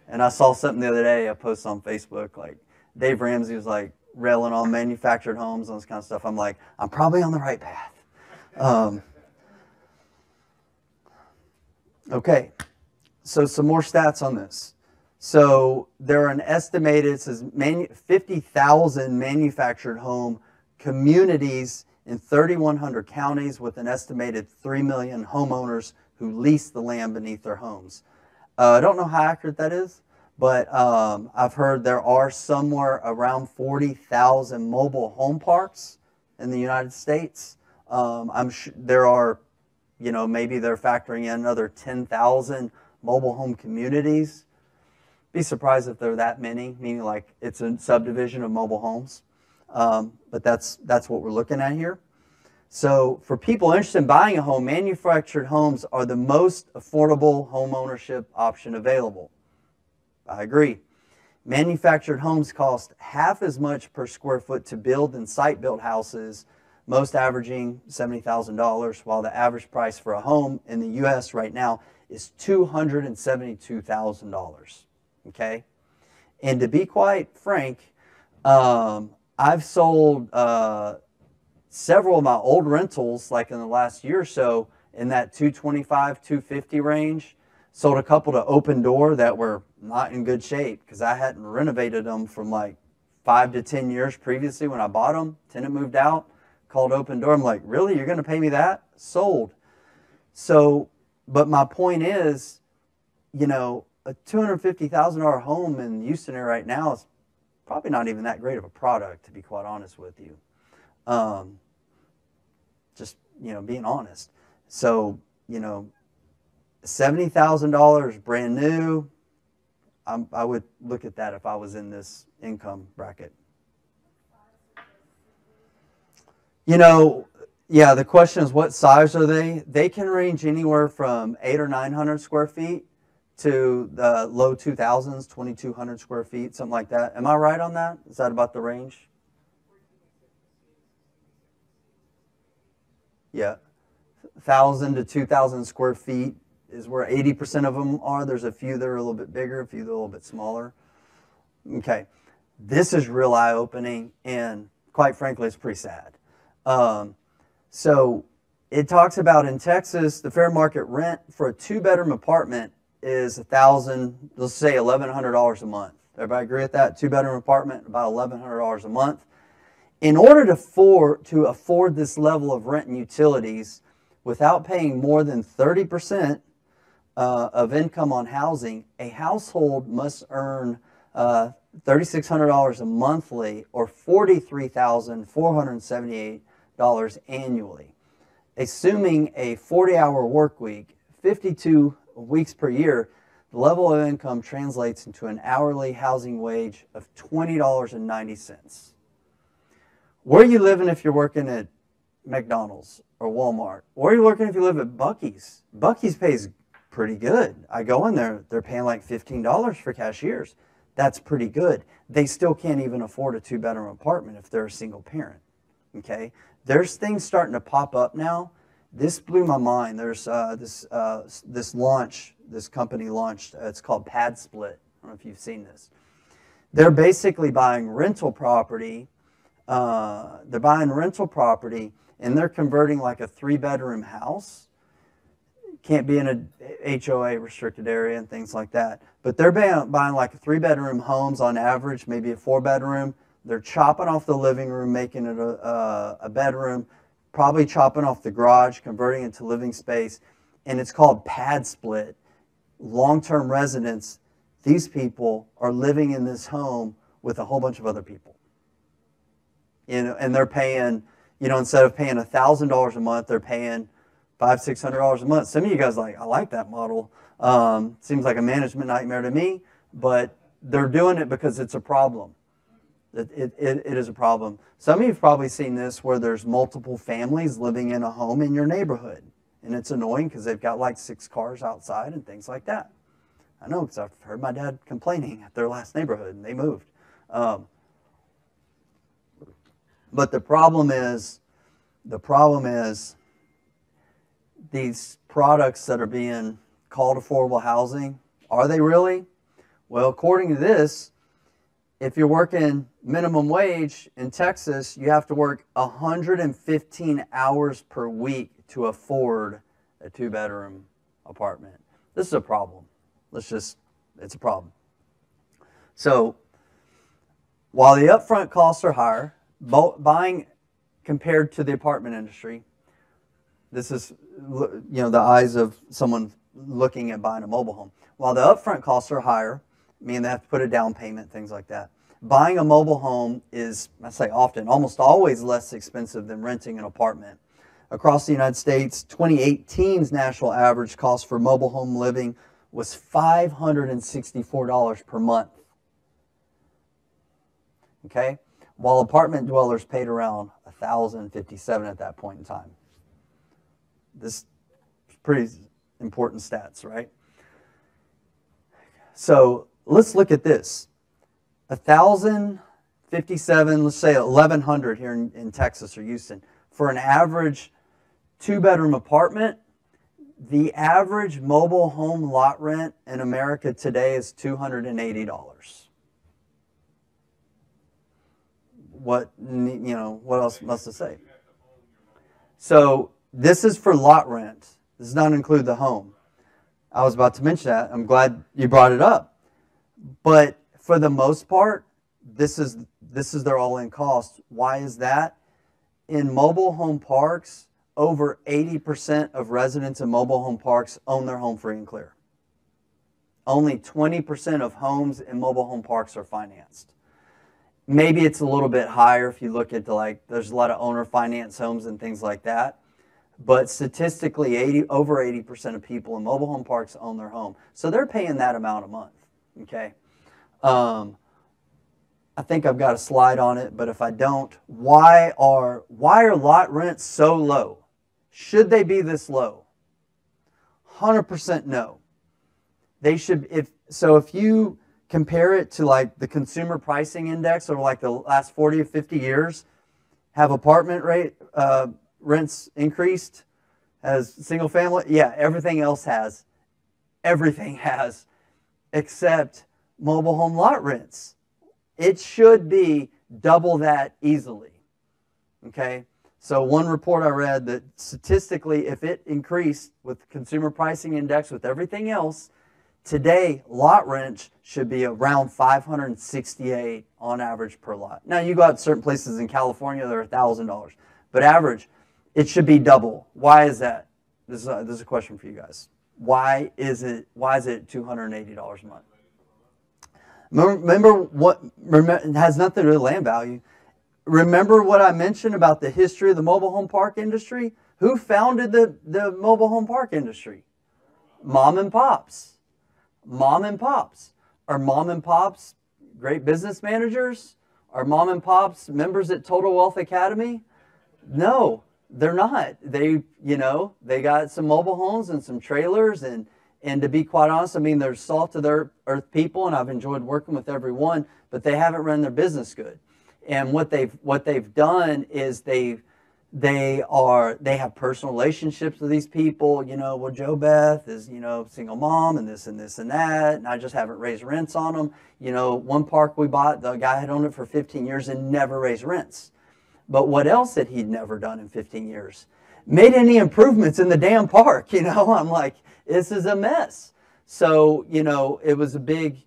And I saw something the other day, I posted on Facebook, like Dave Ramsey was like railing on manufactured homes and this kind of stuff. I'm like, I'm probably on the right path. Okay, so some more stats on this. So there are an estimated, it says 50,000 manufactured home communities in 3,100 counties with an estimated 3 million homeowners who lease the land beneath their homes. I don't know how accurate that is, but I've heard there are somewhere around 40,000 mobile home parks in the United States. I'm sure there are, you know, maybe they're factoring in another 10,000 mobile home communities. Be surprised if there are that many, meaning like it's a subdivision of mobile homes. But that's what we're looking at here. So for people interested in buying a home, manufactured homes are the most affordable home ownership option available. I agree. Manufactured homes cost half as much per square foot to build than site-built houses, most averaging $70,000, while the average price for a home in the U.S. right now is $272,000. Okay? And to be quite frank, I've sold several of my old rentals, like in the last year or so, in that $225,000, $250,000 range. Sold a couple to Open Door that were not in good shape because I hadn't renovated them from like 5 to 10 years previously when I bought them. Tenant moved out, called Open Door. I'm like, really? You're going to pay me that? Sold. So, but my point is, you know, a $250,000 home in the Houston area right now is probably not even that great of a product, to be quite honest with you. Just, you know, being honest. So, you know, $70,000 brand new, I would look at that if I was in this income bracket. You know, yeah, the question is what size are they? They can range anywhere from 800 or 900 square feet to the low 2000s, 2,200 square feet, something like that. Am I right on that? Is that about the range? Yeah, 1,000 to 2,000 square feet is where 80% of them are. There's a few that are a little bit bigger, a few that are a little bit smaller. Okay, this is real eye-opening, and quite frankly, it's pretty sad. So it talks about in Texas, the fair market rent for a 2-bedroom apartment is $1,000, let's say $1,100 a month. Everybody agree with that? 2-bedroom apartment, about $1,100 a month. In order to afford this level of rent and utilities without paying more than 30% of income on housing, a household must earn $3,600 a monthly or $43,478 annually. Assuming a 40-hour work week, 52 weeks per year, the level of income translates into an hourly housing wage of $20.90. Where are you living if you're working at McDonald's or Walmart? Where are you working if you live at Buc-ee's? Buc-ee's pays pretty good. I go in there, they're paying like $15 for cashiers. That's pretty good. They still can't even afford a 2-bedroom apartment if they're a single parent. Okay? There's things starting to pop up now. This blew my mind. There's this company launched, it's called Pad Split. I don't know if you've seen this. They're basically buying rental property. And they're converting like a 3-bedroom house can't be in a HOA restricted area and things like that. But they're buying like 3-bedroom homes on average, maybe a 4-bedroom. They're chopping off the living room, making it a bedroom, probably chopping off the garage, converting it to living space. And it's called pad split. Long-term residents, these people are living in this home with a whole bunch of other people. And they're paying, instead of paying $1,000 a month, they're paying $500-600 a month. Some of you guys are like, I like that model. Seems like a management nightmare to me, but they're doing it because it's a problem. It is a problem. Some of you have probably seen this where there's multiple families living in a home in your neighborhood. And it's annoying because they've got like 6 cars outside and things like that. I know because I've heard my dad complaining at their last neighborhood and they moved. But the problem is these products that are being called affordable housing, are they really? Well, according to this, if you're working minimum wage in Texas, you have to work 115 hours per week to afford a 2-bedroom apartment. This is a problem. It's a problem. So, while the upfront costs are higher, buying compared to the apartment industry, this is, the eyes of someone looking at buying a mobile home. While the upfront costs are higher, meaning they have to put a down payment, things like that, buying a mobile home is, I say often, almost always less expensive than renting an apartment. Across the United States, 2018's national average cost for mobile home living was $564 per month. Okay? While apartment dwellers paid around $1,057 at that point in time. This is pretty important stats, right? So let's look at this. 1,057, let's say 1,100 here in Texas or Houston. For an average 2-bedroom apartment, the average mobile home lot rent in America today is $280. What else must I say? So this is for lot rent. This does not include the home. I was about to mention that. I'm glad you brought it up. But for the most part, this is their all-in cost. Why is that? In mobile home parks, over 80% of residents in mobile home parks own their home free and clear. Only 20% of homes in mobile home parks are financed. Maybe it's a little bit higher if you look at there's a lot of owner finance homes and things like that. But statistically, over 80% of people in mobile home parks own their home. So they're paying that amount a month. Okay. I think I've got a slide on it, but if I don't, why are lot rents so low? Should they be this low? 100% no. They should. If you compare it to like the consumer pricing index over like the last 40 or 50 years, have apartment rents increased? Has single family? Yeah, everything else has. Everything has, except mobile home lot rents. It should be double that easily. Okay? So one report I read that statistically, if it increased with consumer pricing index with everything else, today lot rent should be around $568 on average per lot. Now you go out to certain places in California, they're $1,000. But average, it should be double. Why is that? This is a question for you guys. Why is it $280 a month? Remember, it has nothing to do with land value. Remember what I mentioned about the history of the mobile home park industry? Who founded the mobile home park industry? Mom and pops. Mom and pops. Are mom and pops great business managers? Are mom and pops members at Total Wealth Academy? No, they're not. They got some mobile homes and some trailers, and to be quite honest, I mean, they're salt of the earth people, and I've enjoyed working with every one, but they haven't run their business good. And what they've done is they have personal relationships with these people. Well, Joe Beth is, single mom and this and this and that, and I just haven't raised rents on them. One park we bought, the guy had owned it for 15 years and never raised rents. But what else had he never done in 15 years? made any improvements in the damn park. I'm like, this is a mess. So, it was a big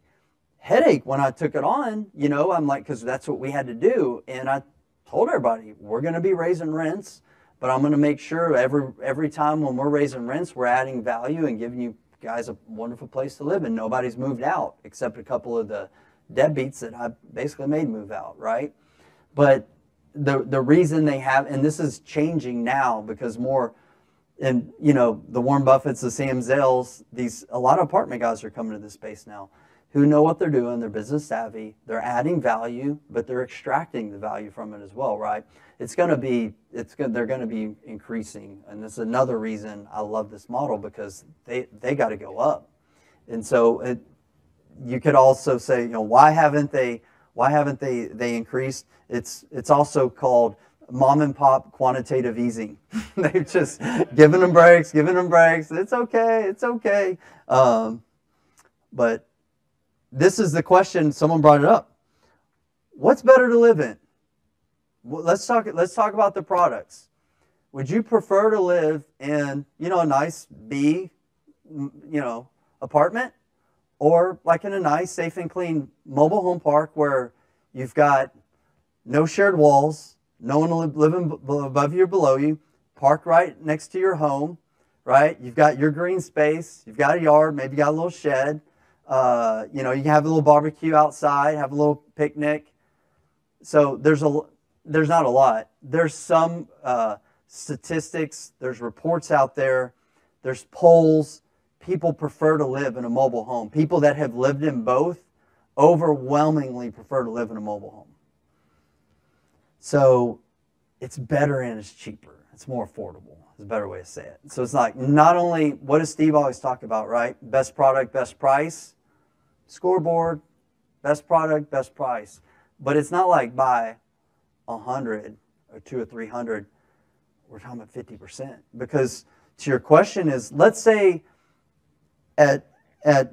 headache when I took it on. I'm like, because that's what we had to do. And I told everybody, we're going to be raising rents, but I'm going to make sure every time when we're raising rents, we're adding value and giving you guys a wonderful place to live. And nobody's moved out except a couple of the deadbeats that I basically made move out, right? But the reason they have, and this is changing now because more, and the Warren Buffetts, the Sam Zells, a lot of apartment guys are coming to this space now who know what they're doing, they're business savvy, they're adding value, but they're extracting the value from it as well, right? They're going to be increasing, and this is another reason I love this model because they got to go up. And so you could also say, why haven't they increased? It's also called mom and pop quantitative easing. They've just given them breaks. It's okay. But this is the question. Someone brought it up. What's better to live in? Well, let's talk about the products. Would you prefer to live in a nice B apartment, or like in a nice, safe and clean mobile home park where you've got no shared walls, no one living above you or below you, park right next to your home, right? You've got your green space, you've got a yard, maybe you got a little shed, you can have a little barbecue outside, have a little picnic. So there's not a lot. There's some statistics, there's reports out there, there's polls. People prefer to live in a mobile home. People that have lived in both overwhelmingly prefer to live in a mobile home. So it's better and it's cheaper. It's more affordable. It's a better way to say it. So it's like, not only, what does Steve always talk about, right? Best product, best price. Scoreboard, best product, best price. But it's not like buy 100 or 200 or 300. We're talking about 50%. Because to your question is, let's say at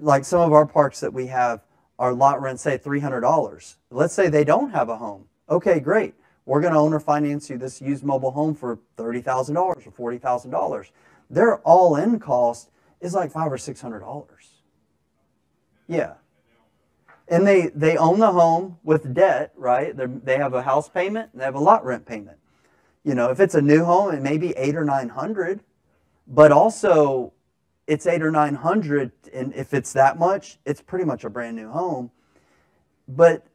like some of our parks that we have, our lot rent, say $300. Let's say they don't have a home. Okay, great. We're going to owner finance you this used mobile home for $30,000 or $40,000. Their all-in cost is like $500 or $600. Yeah. And they own the home with debt, right? They have a house payment and they have a lot rent payment. If it's a new home, it may be $800 or $900, but also it's $800 or $900, and if it's that much, it's pretty much a brand new home. But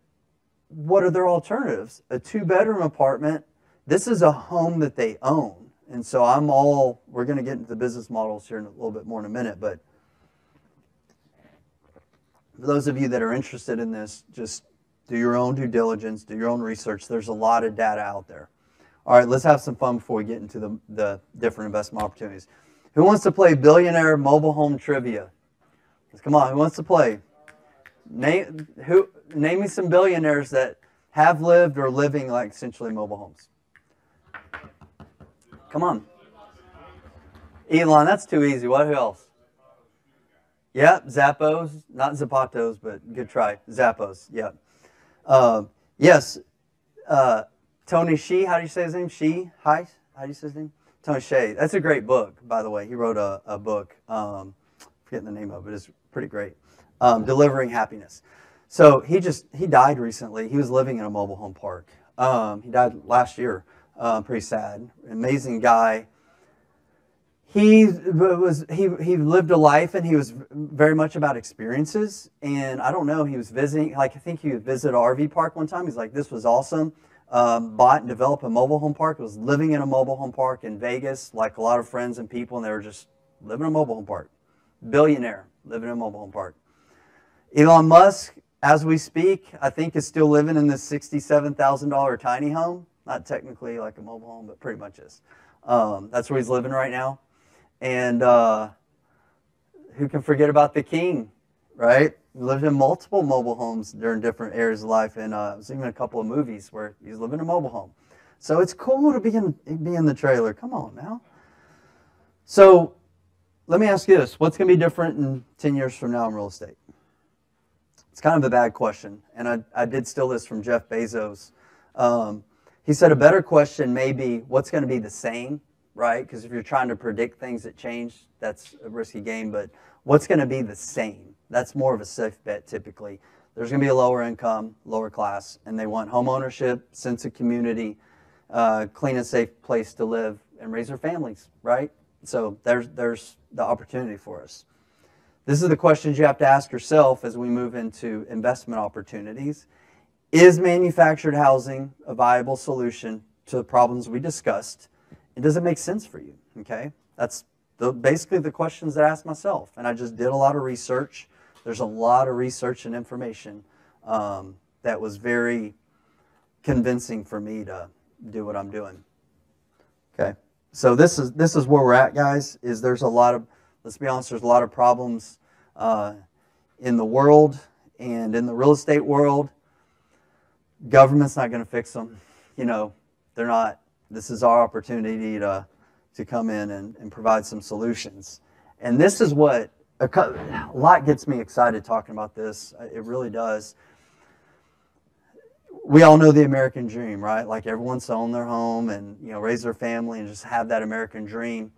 what are their alternatives? A 2-bedroom apartment. This is a home that they own. And so we're going to get into the business models here in a little bit more in a minute, but for those of you that are interested in this, just do your own due diligence, do your own research. There's a lot of data out there. All right, let's have some fun before we get into the different investment opportunities. Who wants to play billionaire mobile home trivia? Come on, who wants to play? Name me some billionaires that have lived or living like essentially mobile homes. Come on. Elon, that's too easy. Who else? Yep, Zappos, not Zapatos, but good try. Zappos, yep. Yes, Tony Hsieh, how do you say his name? How do you say his name? Tony Hsieh. That's a great book, by the way. He wrote a book, forgetting the name of it, it's pretty great. Delivering Happiness. So he died recently. He was living in a mobile home park. He died last year. Pretty sad. Amazing guy. He lived a life, and he was very much about experiences. And I don't know, he was visiting, I think he visited an RV park one time. He's like, this was awesome. Bought and developed a mobile home park. Was living in a mobile home park in Vegas, like a lot of friends and people, and they were just living in a mobile home park. Billionaire, living in a mobile home park. Elon Musk, as we speak, I think is still living in this $67,000 tiny home. Not technically like a mobile home, but pretty much is. That's where he's living right now. And who can forget about the king, right? He lived in multiple mobile homes during different areas of life, and there's even a couple of movies where he's living in a mobile home. So it's cool to be in the trailer. Come on now. So let me ask you this. What's going to be different in 10 years from now in real estate? It's kind of a bad question, and I did steal this from Jeff Bezos. He said a better question may be, what's going to be the same right? Because if you're trying to predict things that change, that's a risky game. But what's going to be the same? That's more of a safe bet typically. There's going to be a lower income, lower class, and they want home ownership, sense of community, clean and safe place to live and raise their families, right? So there's the opportunity for us. This is the questions you have to ask yourself as we move into investment opportunities. Is manufactured housing a viable solution to the problems we discussed? And does it make sense for you? Okay, that's basically the questions that I asked myself. And I just did a lot of research. There's a lot of research and information that was very convincing for me to do what I'm doing. Okay, so this is where we're at, guys. Is there's a lot of, let's be honest, there's a lot of problems in the world and in the real estate world. Government's not going to fix them. You know, they're not. This is our opportunity to come in and provide some solutions. And this is what a lot gets me excited talking about this. It really does. We all know the American dream, right? Like everyone's to own their home and, you know, raise their family and just have that American dream.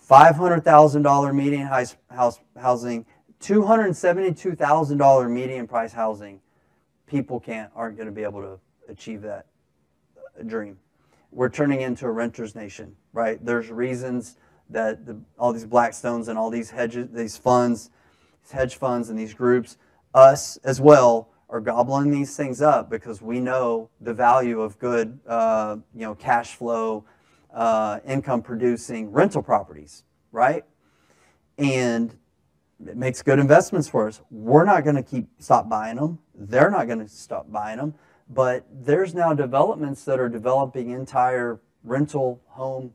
$500,000 median house housing, $272,000 median price housing. People aren't going to be able to achieve that dream. We're turning into a renter's nation, right? There's reasons that all these Blackstones and all these hedge funds and these groups, us as well, are gobbling these things up because we know the value of good, cash flow, income producing rental properties, right? And it makes good investments for us. We're not going to stop buying them. They're not going to stop buying them. But there's now developments that are developing entire rental home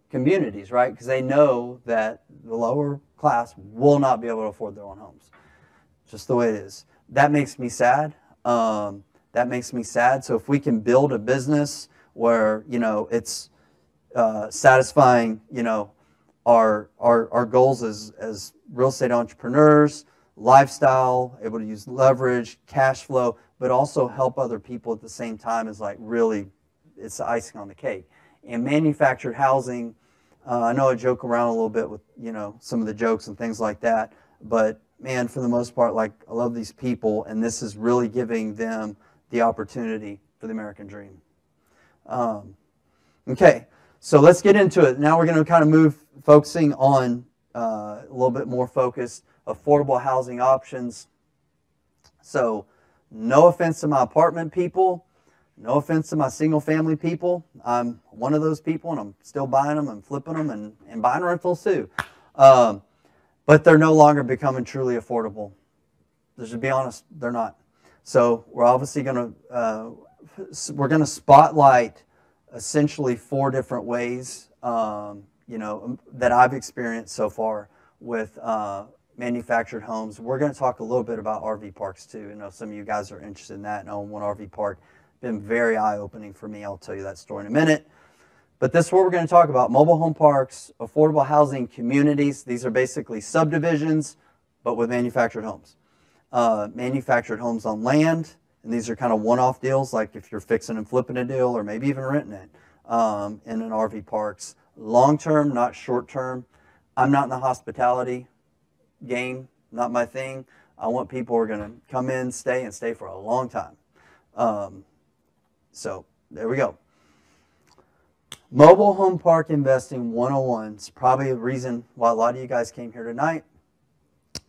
communities, right? Because they know that the lower class will not be able to afford their own homes. Just the way it is. That makes me sad. That makes me sad. So if we can build a business where, you know, it's satisfying, you know, our goals as real estate entrepreneurs, lifestyle, able to use leverage, cash flow, but also help other people at the same time is like really, it's the icing on the cake. And manufactured housing, I know I joke around a little bit with, you know, some of the jokes and things like that, but man, for the most part, like I love these people, and this is really giving them the opportunity for the American dream. Okay, so let's get into it. Now we're going to kind of move focusing on a little bit more focused affordable housing options. So no offense to my apartment people, no offense to my single family people. I'm one of those people and I'm still buying them and flipping them and buying rentals too. But they're no longer becoming truly affordable. Just to be honest, they're not. So we're obviously going to spotlight essentially 4 different ways, that I've experienced so far with manufactured homes. We're going to talk a little bit about RV parks too. I know some of you guys are interested in that and own one RV park. Been very eye-opening for me. I'll tell you that story in a minute. But this is what we're going to talk about: mobile home parks, affordable housing communities. These are basically subdivisions, but with manufactured homes. Manufactured homes on land, and these are kind of one-off deals, like if you're fixing and flipping a deal or maybe even renting it in an RV parks. Long-term, not short-term. I'm not in the hospitality game, not my thing. I want people who are going to come in, stay for a long time. So there we go. Mobile home park investing 101 is probably the reason why a lot of you guys came here tonight.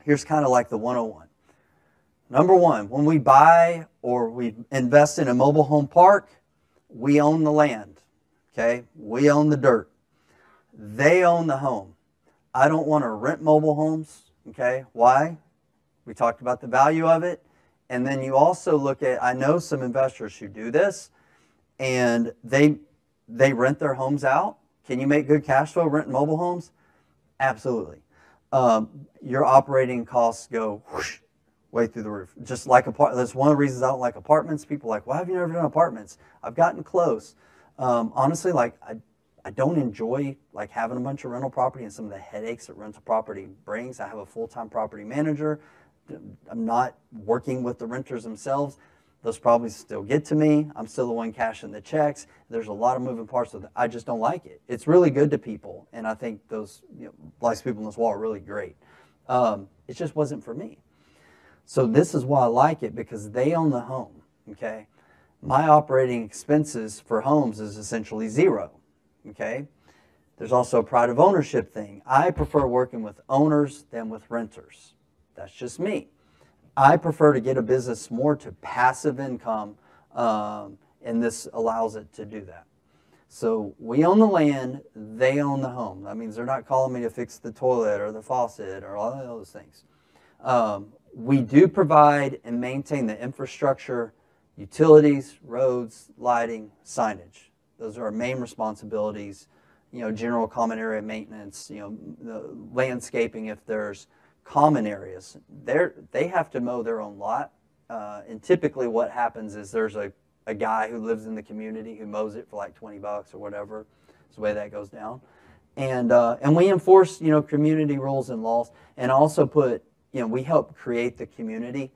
Here's kind of like the 101. Number one, when we buy or we invest in a mobile home park, we own the land. Okay? We own the dirt. They own the home. I don't want to rent mobile homes. Okay? Why? We talked about the value of it. And then you also look at, I know some investors who do this, and they rent their homes out. Can you make good cash flow renting mobile homes? Absolutely. Your operating costs go whoosh, way through the roof. Just like that's one of the reasons I don't like apartments. People are like, why have you never done apartments? I've gotten close. Honestly, like I don't enjoy like having a bunch of rental property and some of the headaches that rental property brings. I have a full-time property manager. I'm not working with the renters themselves. Those probably still get to me. I'm still the one cashing the checks. There's a lot of moving parts with it. I just don't like it. It's really good to people, and I think those nice people in this wall are really great. It just wasn't for me. So this is why I like it, because they own the home, okay? My operating expenses for homes is essentially zero, okay? There's also a pride of ownership thing. I prefer working with owners than with renters. That's just me. I prefer to get a business more to passive income, and this allows it to do that. So we own the land, they own the home. That means they're not calling me to fix the toilet or the faucet or all of those things. We do provide and maintain the infrastructure, utilities, roads, lighting, signage. Those are our main responsibilities. General common area maintenance, the landscaping if there's common areas. They have to mow their own lot. And typically what happens is there's a guy who lives in the community who mows it for like $20 or whatever. That's the way that goes down. And we enforce, community rules and laws, and also we help create the community.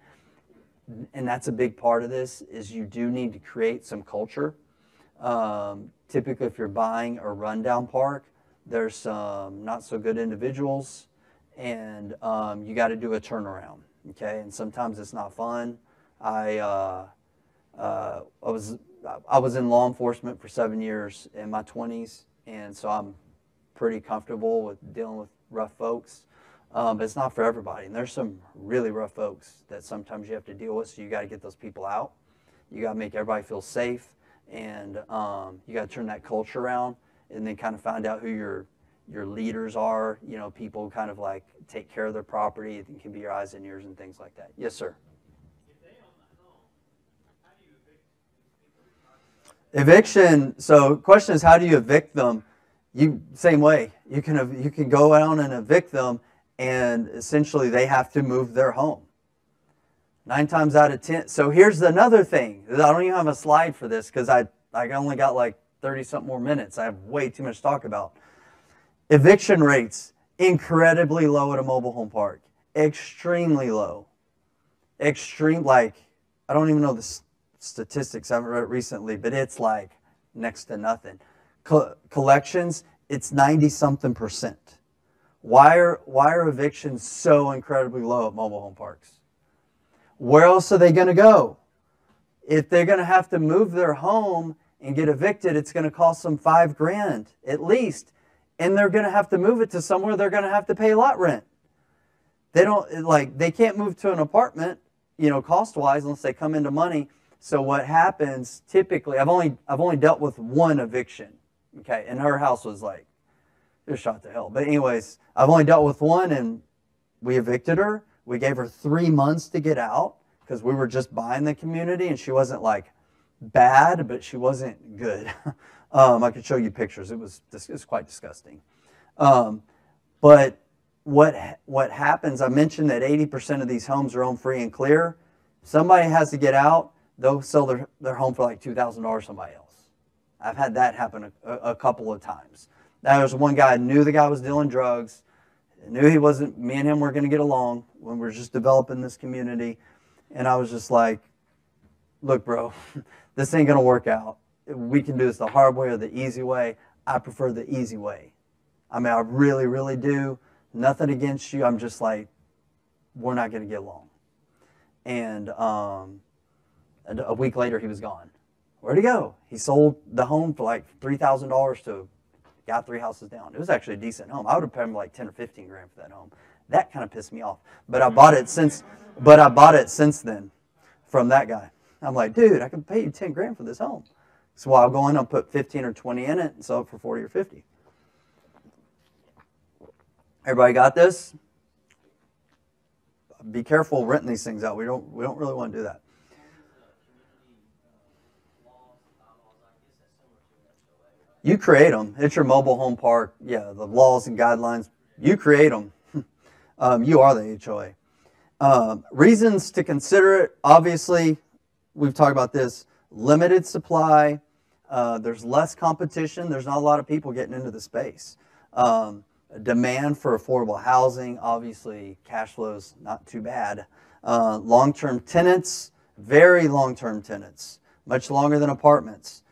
And that's a big part of this, is you do need to create some culture. Typically, if you're buying a rundown park, there's some not so good individuals, and you got to do a turnaround, okay? And sometimes it's not fun. I was in law enforcement for 7 years in my 20s, and so I'm pretty comfortable with dealing with rough folks. But it's not for everybody, and there's some really rough folks that sometimes you have to deal with, so you got to get those people out. You got to make everybody feel safe, and you got to turn that culture around, and then kind of find out who your leaders are, people who kind of like take care of their property. It can be your eyes and ears and things like that. Yes, sir. If they own the home, how do you evict people? Eviction. So the question is, how do you evict them? Same way. You can go out and evict them, and essentially they have to move their home. 9 times out of 10. So here's another thing. I don't even have a slide for this because I only got like 30-something more minutes. I have way too much to talk about. Eviction rates, incredibly low at a mobile home park. Extremely low. I don't even know the statistics. I haven't read it recently, but it's like next to nothing. Collections, it's 90-something%. Why are evictions so incredibly low at mobile home parks? Where else are they going to go? If they're going to have to move their home and get evicted, it's going to cost them $5,000 at least. And they're going to have to move it to somewhere they're going to have to pay lot rent. They can't move to an apartment, cost-wise, unless they come into money. So what happens typically, I've only dealt with one eviction, okay, and her house was like, it was shot to hell. But anyways, I've only dealt with one, and we evicted her. We gave her 3 months to get out because we were just buying the community, and she wasn't like bad, but she wasn't good. I could show you pictures. It was quite disgusting. But what happens? I mentioned that 80% of these homes are owned free and clear. Somebody has to get out. They'll sell their home for like $2,000 to somebody else. I've had that happen a couple of times. There was one guy, I knew the guy was dealing drugs. I knew he wasn't, me and him were going to get along when we were just developing this community. And I was just like, look, bro, this ain't going to work out. We can do this the hard way or the easy way. I prefer the easy way. I mean, I really, really do. Nothing against you. I'm just like, we're not going to get along. And a week later, he was gone. Where'd he go? He sold the home for like $3,000 to got 3 houses down. It was actually a decent home. I would have paid him like 10 or 15 grand for that home. That kind of pissed me off. But I bought it since then from that guy. I'm like, dude, I can pay you 10 grand for this home. So I'll go in and put 15 or 20 in it and sell it for 40 or 50. Everybody got this? Be careful renting these things out. We don't really want to do that. You create them. It's your mobile home park. Yeah, the laws and guidelines. You create them. You are the HOA. Reasons to consider it. Obviously, we've talked about this. Limited supply. There's less competition. There's not a lot of people getting into the space. Demand for affordable housing. Obviously, cash flow's not too bad. Long-term tenants. very long-term tenants, much longer than apartments,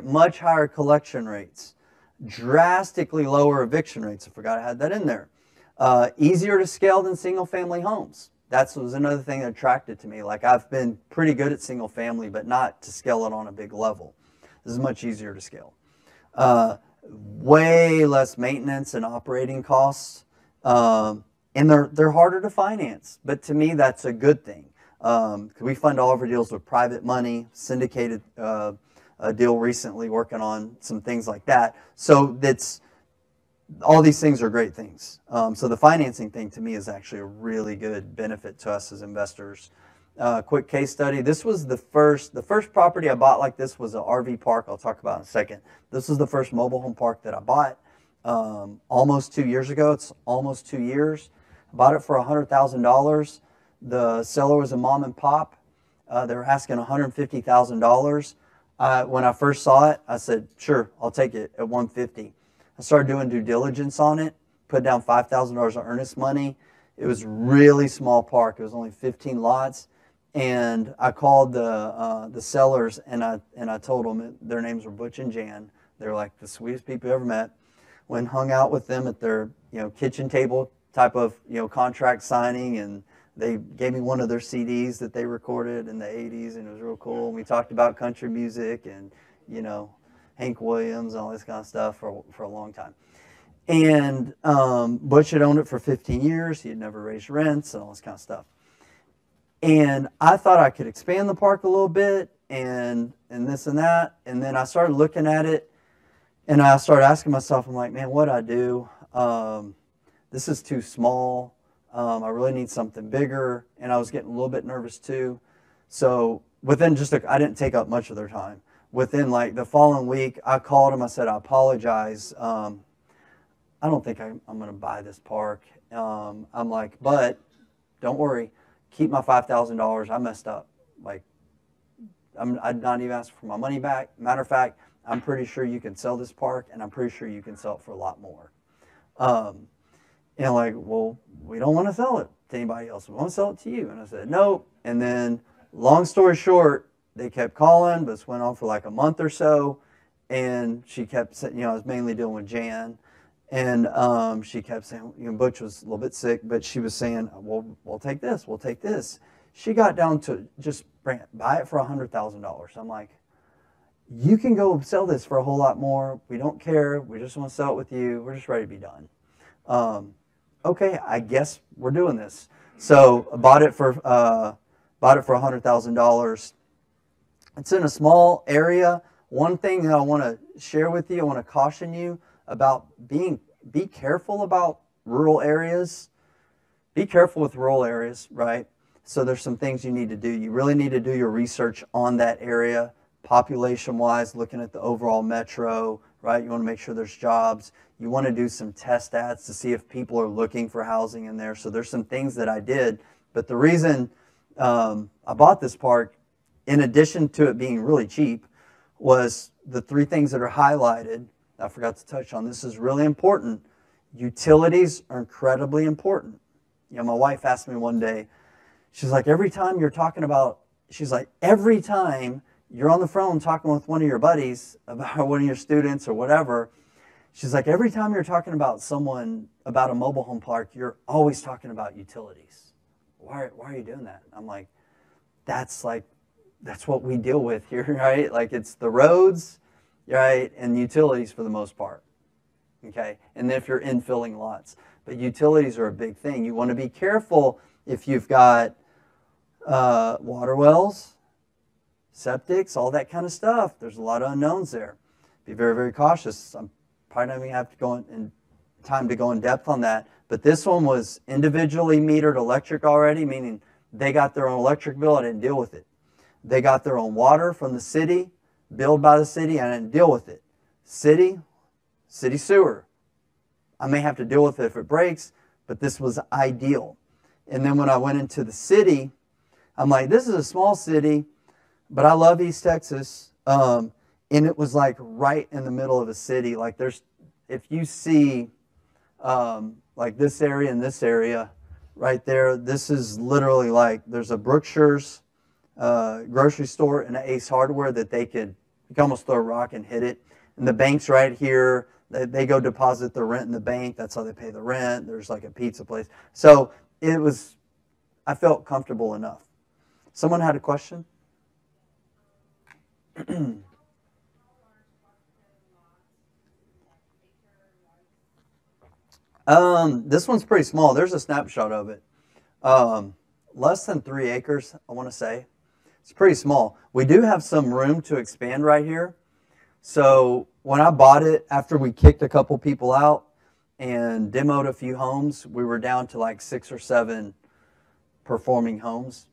much higher collection rates, drastically lower eviction rates. I forgot I had that in there. Easier to scale than single-family homes. That was another thing that attracted to me. Like, I've been pretty good at single-family, but not to scale it on a big level. This is much easier to scale. Way less maintenance and operating costs, and they're harder to finance. But to me, that's a good thing. We fund all of our deals with private money, syndicated a deal recently, working on some things like that. So all these things are great things. So the financing thing to me is actually a really good benefit to us as investors. Quick case study. This was the first property I bought like this was an RV park. I'll talk about in a second. This was the first mobile home park that I bought almost 2 years ago. It's almost 2 years. I bought it for $100,000. The seller was a mom and pop. They were asking $150,000. When I first saw it, I said, sure, I'll take it at $150,000. I started doing due diligence on it, put down $5,000 of earnest money. It was really small park. It was only 15 lots. And I called the sellers, and I told them their names were Butch and Jan. They're like the sweetest people I ever met. Went and hung out with them at their kitchen table type of contract signing, and they gave me one of their CDs that they recorded in the 80s, and it was real cool. And we talked about country music and Hank Williams and all this kind of stuff for a long time. And Butch had owned it for 15 years. He had never raised rents and all this kind of stuff. And I thought I could expand the park a little bit and this and that. And then I started looking at it, and I started asking myself, I'm like, man, what'd I do? This is too small. I really need something bigger. And I was getting a little bit nervous too. So within I didn't take up much of their time. Within like the following week, I called them. I said, I apologize. I don't think I'm going to buy this park. I'm like, but don't worry. Keep my $5,000. I messed up. Like, I'd not even asked for my money back. Matter of fact, I'm pretty sure you can sell this park, and I'm pretty sure you can sell it for a lot more. And like, well, we don't want to sell it to anybody else. We want to sell it to you. And I said, nope. And then, long story short, they kept calling, but this went on for like a month or so. And she kept saying, I was mainly dealing with Jan. And she kept saying, Butch was a little bit sick, but she was saying, well, we'll take this, we'll take this. She got down to just buy it for $100,000. I'm like, you can go sell this for a whole lot more. We don't care. We just want to sell it with you. We're just ready to be done. Okay, I guess we're doing this. So I bought it for $100,000. It's in a small area. One thing that I want to share with you, I want to caution you about be careful about rural areas. Be careful with rural areas, right? So there's some things you need to do. You really need to do your research on that area, population-wise, looking at the overall metro, right? You want to make sure there's jobs. You want to do some test ads to see if people are looking for housing in there. So there's some things that I did. But the reason I bought this park, in addition to it being really cheap, was the three things that are highlighted. I forgot to touch on. This is really important. Utilities are incredibly important. My wife asked me one day, she's like, every time you're on the phone talking with one of your buddies about one of your students or whatever, she's like, every time you're talking about someone about a mobile home park, you're always talking about utilities. Why are you doing that? I'm like, that's what we deal with here, right? Like, it's the roads, right, and utilities for the most part, okay? And then if you're infilling lots. But utilities are a big thing. You want to be careful if you've got water wells, septics, all that kind of stuff. There's a lot of unknowns there. Be very, very cautious. I'm probably not going to have to go in time to go in depth on that. But this one was individually metered electric already, meaning they got their own electric bill. I didn't deal with it. They got their own water from the city, billed by the city. I didn't deal with it. City sewer. I may have to deal with it if it breaks, but this was ideal. And then when I went into the city, I'm like, this is a small city, but I love East Texas. And it was like right in the middle of a city. Like, if you see like this area and this area right there, this is literally like, there's a Brookshire's, grocery store and an Ace Hardware that you can almost throw a rock and hit it. And the bank's right here. They go deposit the rent in the bank. That's how they pay the rent. There's like a pizza place. So I felt comfortable enough. Someone had a question? This one's pretty small. There's a snapshot of it. Less than 3 acres, I want to say. It's pretty small. We do have some room to expand right here. So when I bought it, after we kicked a couple people out and demoed a few homes, we were down to like 6 or 7 performing homes.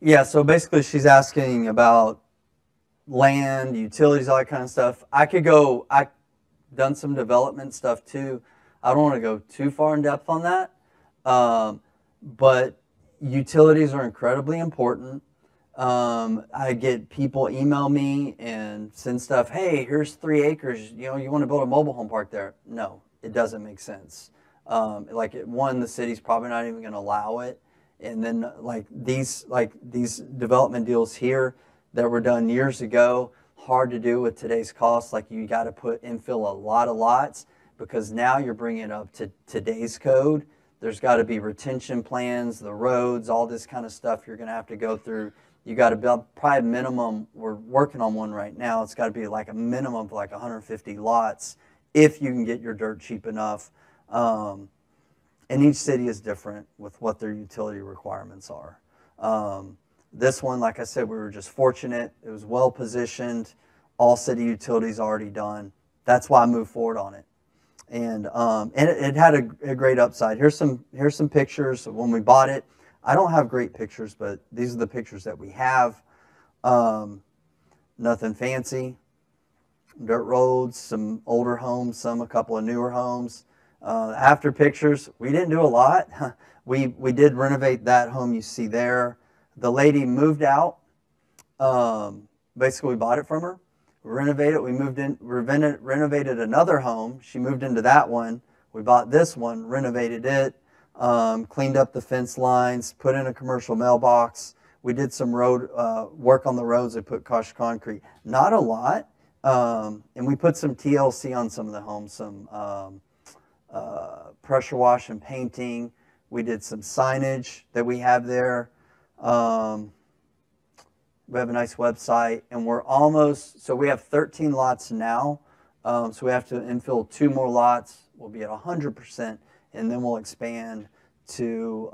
Yeah, so basically she's asking about land, utilities, all that kind of stuff. I've done some development stuff too. I don't want to go too far in depth on that. But utilities are incredibly important. I get people email me and send stuff, hey, here's 3 acres, you want to build a mobile home park there. No, it doesn't make sense. The city's probably not even going to allow it. And then these development deals here that were done years ago, hard to do with today's costs. Like you got to infill a lot of lots because now you're bringing it up to today's code. There's got to be retention plans, the roads, all this kind of stuff you're going to have to go through. You got to build probably minimum. We're working on one right now. It's got to be like a minimum of like 150 lots if you can get your dirt cheap enough. And each city is different with what their utility requirements are. This one, like I said, we were just fortunate. It was well positioned. All city utilities already done. That's why I moved forward on it. And it had a great upside. Here's some pictures of when we bought it. I don't have great pictures, but these are the pictures that we have. Nothing fancy. Dirt roads, some older homes, a couple of newer homes. After pictures, we didn't do a lot. We did renovate that home you see there. The lady moved out. Basically, we bought it from her. We renovated it. We moved in, renovated another home. She moved into that one. We bought this one, renovated it, cleaned up the fence lines, put in a commercial mailbox. We did some road work on the roads. We put crushed concrete. Not a lot. And we put some TLC on some of the homes, some pressure wash and painting. We did some signage that we have there. We have a nice website, and we're almost, so we have 13 lots now. So we have to infill 2 more lots. We'll be at 100%, and then we'll expand to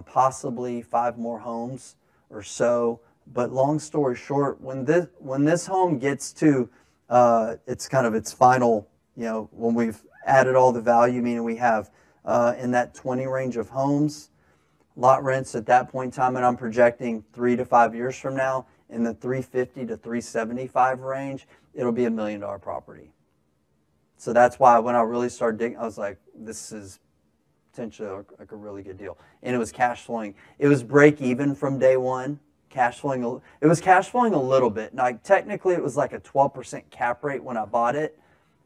possibly 5 more homes or so. But long story short, when this home gets to it's kind of its final, when we've added all the value, meaning we have in that 20 range of homes, lot rents at that point in time, and I'm projecting 3 to 5 years from now, in the 350 to 375 range, it'll be $1 million property. So that's why when I really started digging, I was like, this is potentially like a really good deal. And it was cash flowing. It was break even from day one. It was cash flowing a little bit. Now, technically, it was like a 12% cap rate when I bought it,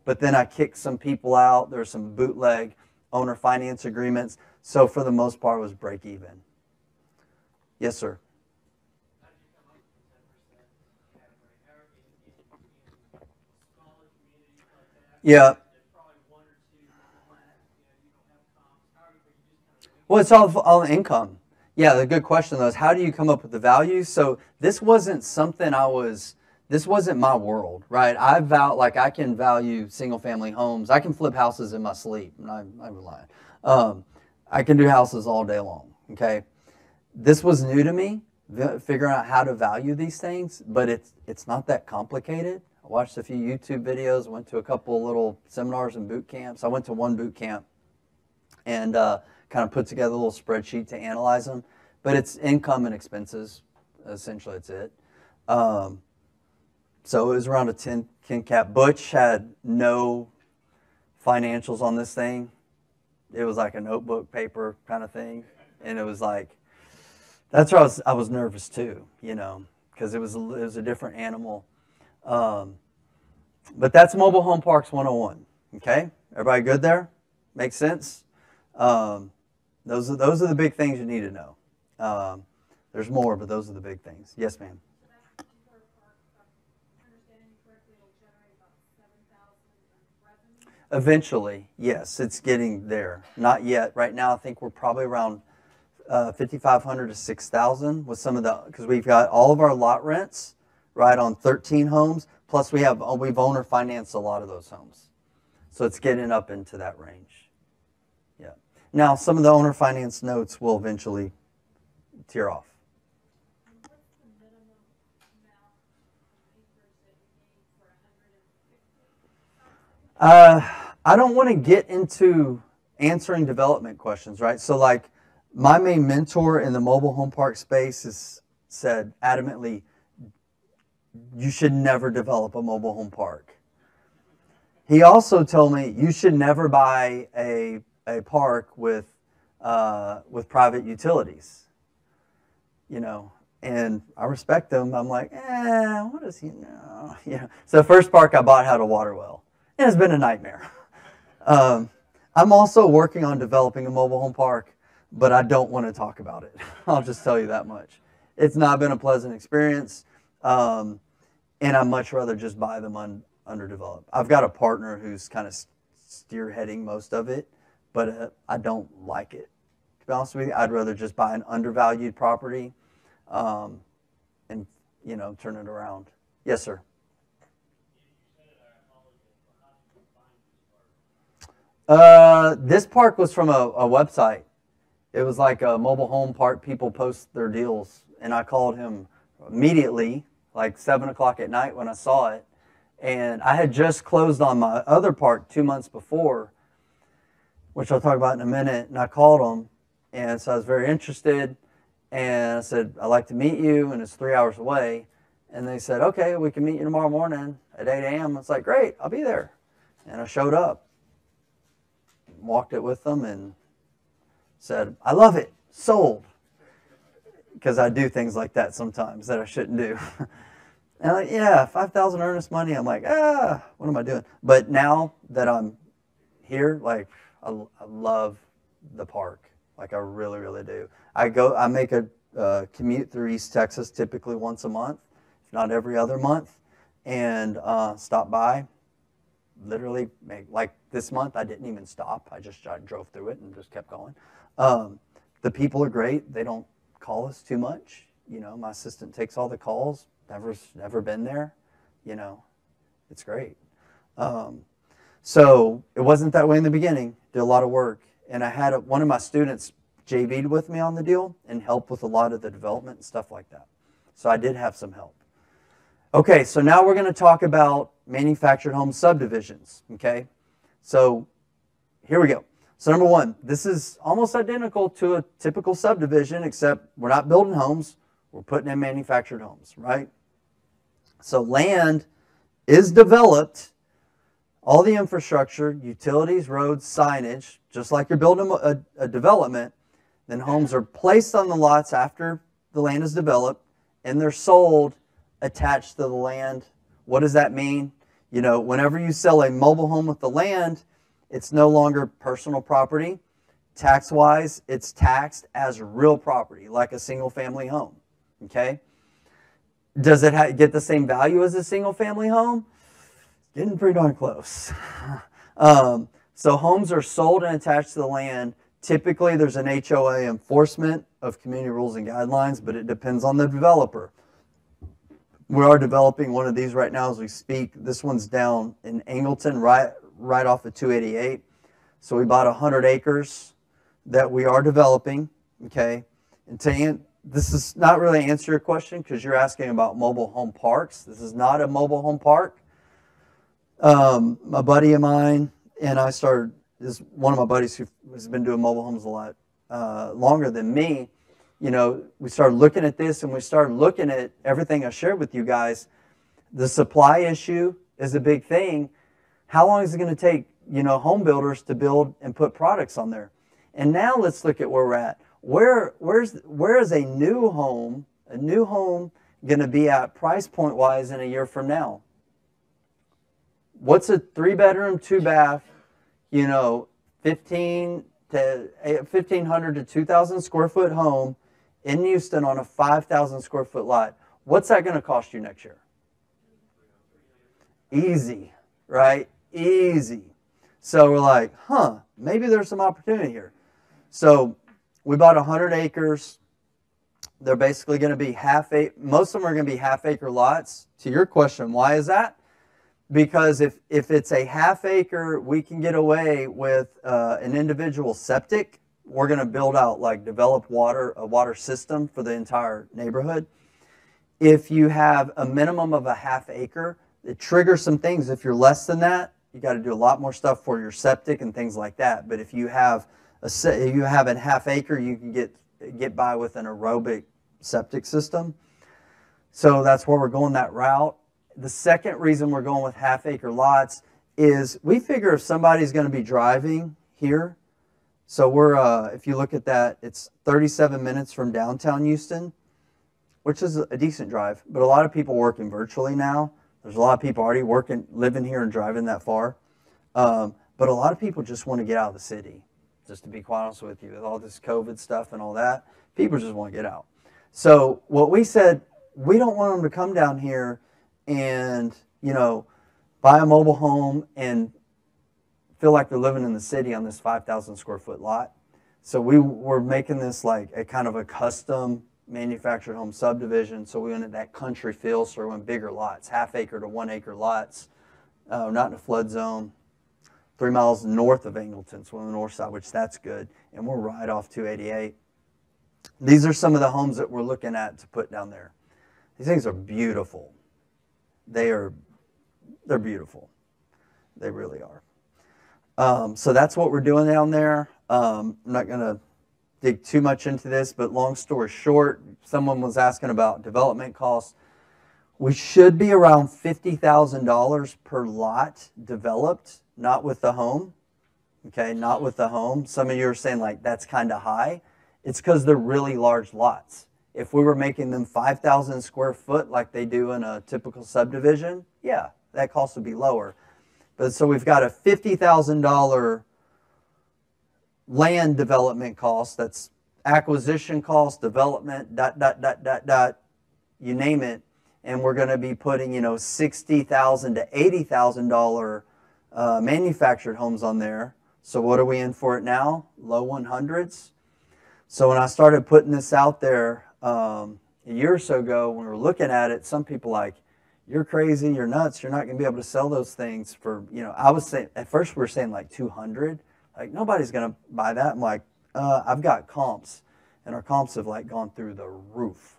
but then I kicked some people out. There's some bootleg owner finance agreements. So for the most part, it was break even. Yes, sir. How did you come up with the 10% cap rate? How are you in smaller communities like that? Yeah. There's probably 1 or 2 that you don't have comps. How are you just kind of? Well, it's all income. Yeah, the good question though is how do you come up with the values? So this wasn't something this wasn't my world, right? I can value single family homes. I can flip houses in my sleep. I'm lying. I can do houses all day long, okay? This was new to me, figuring out how to value these things, but it's not that complicated. I watched a few YouTube videos, went to a couple of little seminars and boot camps. I went to one boot camp and kind of put together a little spreadsheet to analyze them. but it's income and expenses. Essentially, it's it. So it was around a 10 cap. Butch had no financials on this thing. It was like a notebook paper kind of thing, and it was like, that's where I was nervous too, you know, because it was a different animal. But that's Mobile Home Parks 101. Okay, everybody good there? Makes sense. Those are the big things you need to know. There's more, but those are the big things. Yes, ma'am. So that particular park, if I'm understanding you correctly, will generate about 7,000 in revenue? Eventually, yes, it's getting there. Not yet. Right now, I think we're probably around 5,500 to 6,000 with some of the, because we've got all of our lot rents, right, on 13 homes. Plus, we've owner financed a lot of those homes, so it's getting up into that range. Yeah. Now, some of the owner finance notes will eventually tear off. What's the minimum amount of acreage that you need for 150? I don't want to get into answering development questions, right? So, like, my main mentor in the mobile home park space has said adamantly, you should never develop a mobile home park. He also told me you should never buy a park with private utilities. You know, and I respect them. I'm like, what does he know? Yeah. So the first park I bought had a water well, and it's been a nightmare. I'm also working on developing a mobile home park, but I don't want to talk about it. I'll just tell you that much. It's not been a pleasant experience, and I'd much rather just buy them underdeveloped. I've got a partner who's kind of spearheading most of it, but I don't like it. To be honest with you, I'd rather just buy an undervalued property and, you know, turn it around. Yes, sir. This park was from a website. It was like a mobile home park. People post their deals, and I called him immediately, like 7 o'clock at night when I saw it. And I had just closed on my other park 2 months before, which I'll talk about in a minute. And I called him, and so I was very interested. And I said, I'd like to meet you, and it's 3 hours away. And they said, okay, we can meet you tomorrow morning at 8 a.m. It's like, great, I'll be there. And I showed up, walked it with them, and said, I love it, sold. Because I do things like that sometimes that I shouldn't do. And I'm like, yeah, 5,000 earnest money. I'm like, what am I doing? But now that I'm here, like, I love the park. Like, I really, really do. I make a commute through East Texas typically once a month, if not every other month, and stop by. Literally, like this month, I didn't even stop. I drove through it and just kept going. The people are great. They don't call us too much. You know, my assistant takes all the calls. Never been there. You know, it's great. So it wasn't that way in the beginning. Did a lot of work. And I had one of my students JV'd with me on the deal and helped with a lot of the development and stuff like that. So I did have some help. Okay, so now we're going to talk about manufactured home subdivisions. Okay, so here we go. So number one, this is almost identical to a typical subdivision, except we're not building homes. We're putting in manufactured homes, right? So land is developed, all the infrastructure, utilities, roads, signage, just like you're building a development. Then homes are placed on the lots after the land is developed, and they're sold attached to the land. What does that mean? You know, whenever you sell a mobile home with the land, it's no longer personal property. Tax-wise, it's taxed as real property, like a single-family home. Okay? Does it get the same value as a single-family home? Getting pretty darn close. So homes are sold and attached to the land. Typically, there's an HOA enforcement of community rules and guidelines, but it depends on the developer. We are developing one of these right now as we speak. This one's down in Angleton, right off of 288. So we bought 100 acres that we are developing. Okay, and this is not really answer your question because you're asking about mobile home parks. This is not a mobile home park. A buddy of mine and I started, is one of my buddies who has been doing mobile homes a lot longer than me. we started looking at this and we started looking at everything I shared with you guys. The supply issue is a big thing. How long is it going to take, home builders to build and put products on there? And now let's look at where we're at. Where is a new home going to be at price point wise in a year from now? What's a 3-bedroom, 2-bath, 1,500 to 2,000 square foot home in Houston on a 5,000 square foot lot? What's that going to cost you next year? Easy, right? Easy. So we're like, maybe there's some opportunity here. So we bought 100 acres. They're basically going to be most of them are going to be half-acre lots. To your question, why is that? Because if it's a half-acre, we can get away with an individual septic. We're going to build out a water system for the entire neighborhood. If you have a minimum of a half-acre, it triggers some things. If you're less than that, you got to do a lot more stuff for your septic and things like that. But if you have a half-acre, you can get by with an aerobic septic system. So that's where we're going that route. The second reason we're going with half-acre lots is we figure if somebody's going to be driving here, so if you look at that, it's 37 minutes from downtown Houston, which is a decent drive. But a lot of people working virtually now. There's a lot of people already living here and driving that far. But a lot of people just want to get out of the city, just to be quite honest with you. With all this COVID stuff and all that, people just want to get out. So what we said, we don't want them to come down here and, buy a mobile home and feel like they're living in the city on this 5,000 square foot lot. So we were making this like a kind of a custom manufactured home subdivision. So we went into that country feel, so we went bigger lots, half-acre to 1-acre lots, not in a flood zone. 3 miles north of Angleton, so on the north side, which that's good. And we're right off 288. These are some of the homes that we're looking at to put down there. These things are beautiful. They're beautiful. They really are. So that's what we're doing down there. I'm not going to dig too much into this, but long story short, someone was asking about development costs. We should be around $50,000 per lot developed, not with the home. Okay, not with the home. Some of you are saying like that's kind of high. It's because they're really large lots. If we were making them 5,000 square foot like they do in a typical subdivision, yeah, that cost would be lower. But so we've got a $50,000 land development cost. That's acquisition cost, development, you name it. And we're going to be putting, $60,000 to $80,000 manufactured homes on there. So what are we in for it now? Low 100s. So when I started putting this out there a year or so ago, when we were looking at it, some people like, you're crazy, you're nuts, you're not going to be able to sell those things for, I was saying, at first we were saying like 200. Like nobody's going to buy that. I'm like, I've got comps, and our comps have like gone through the roof.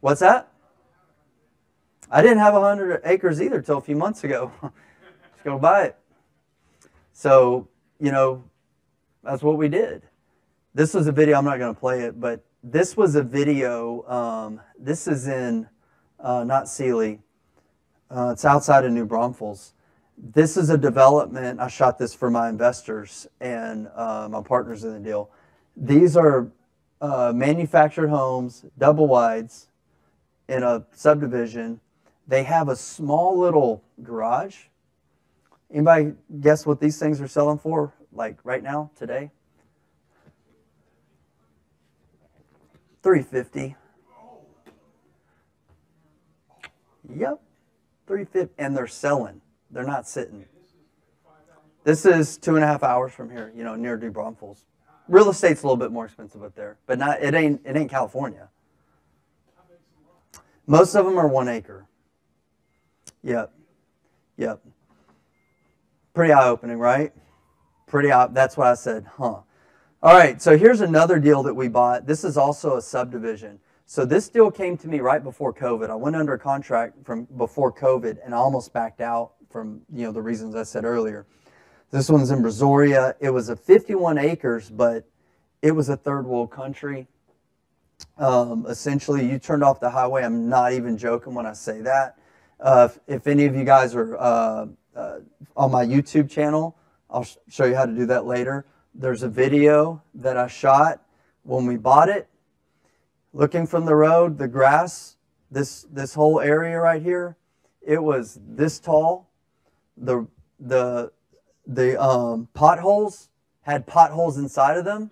What's that? I didn't have 100 acres either till a few months ago. Just go buy it. So, that's what we did. This was a video, I'm not going to play it, but this was a video. This is in, not Sealy. It's outside of New Braunfels. This is a development. I shot this for my investors and my partners in the deal. These are manufactured homes, double wides, in a subdivision. They have a small little garage. Anybody guess what these things are selling for, like right now, today? $350. Yep, $350, and they're selling. They're not sitting. This is 2.5 hours from here, near New Braunfels. Real estate's a little bit more expensive up there, but not. It ain't California. Most of them are 1 acre. Yep. Pretty eye-opening, right? That's what I said, huh? All right, so here's another deal that we bought. This is also a subdivision. So this deal came to me right before COVID. I went under a contract from before COVID and I almost backed out from the reasons I said earlier. This one's in Brazoria. It was a 51 acres, but it was a third world country. Essentially, you turned off the highway. I'm not even joking when I say that. If any of you guys are on my YouTube channel, I'll show you how to do that later. There's a video that I shot when we bought it. Looking from the road, the grass, this whole area right here, it was this tall. The potholes had potholes inside of them.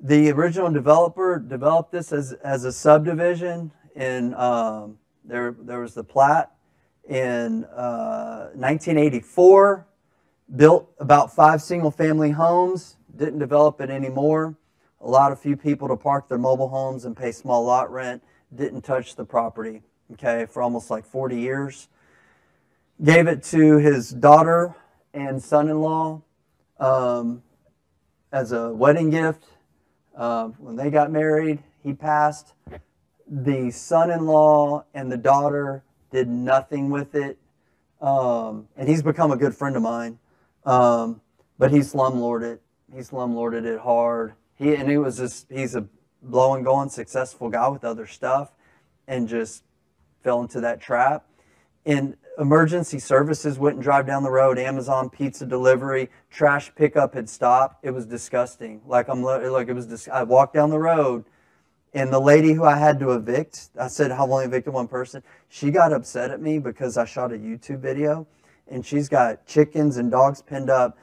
The original developer developed this as a subdivision in there was the plat in 1984. Built about 5 single-family homes. Didn't develop it anymore. A few people to park their mobile homes and pay small lot rent. Didn't touch the property. Okay, for almost like 40 years. Gave it to his daughter and son-in-law as a wedding gift. When they got married, he passed. The son-in-law and the daughter did nothing with it. And he's become a good friend of mine. But he slumlorded it. He slumlorded it hard. He's a blowing, going, successful guy with other stuff, and just fell into that trap. And emergency services wouldn't drive down the road. Amazon pizza delivery, trash pickup had stopped. It was disgusting. I walked down the road, and the lady who I had to evict, I said I've only evicted one person. She got upset at me because I shot a YouTube video, and she's got chickens and dogs pinned up,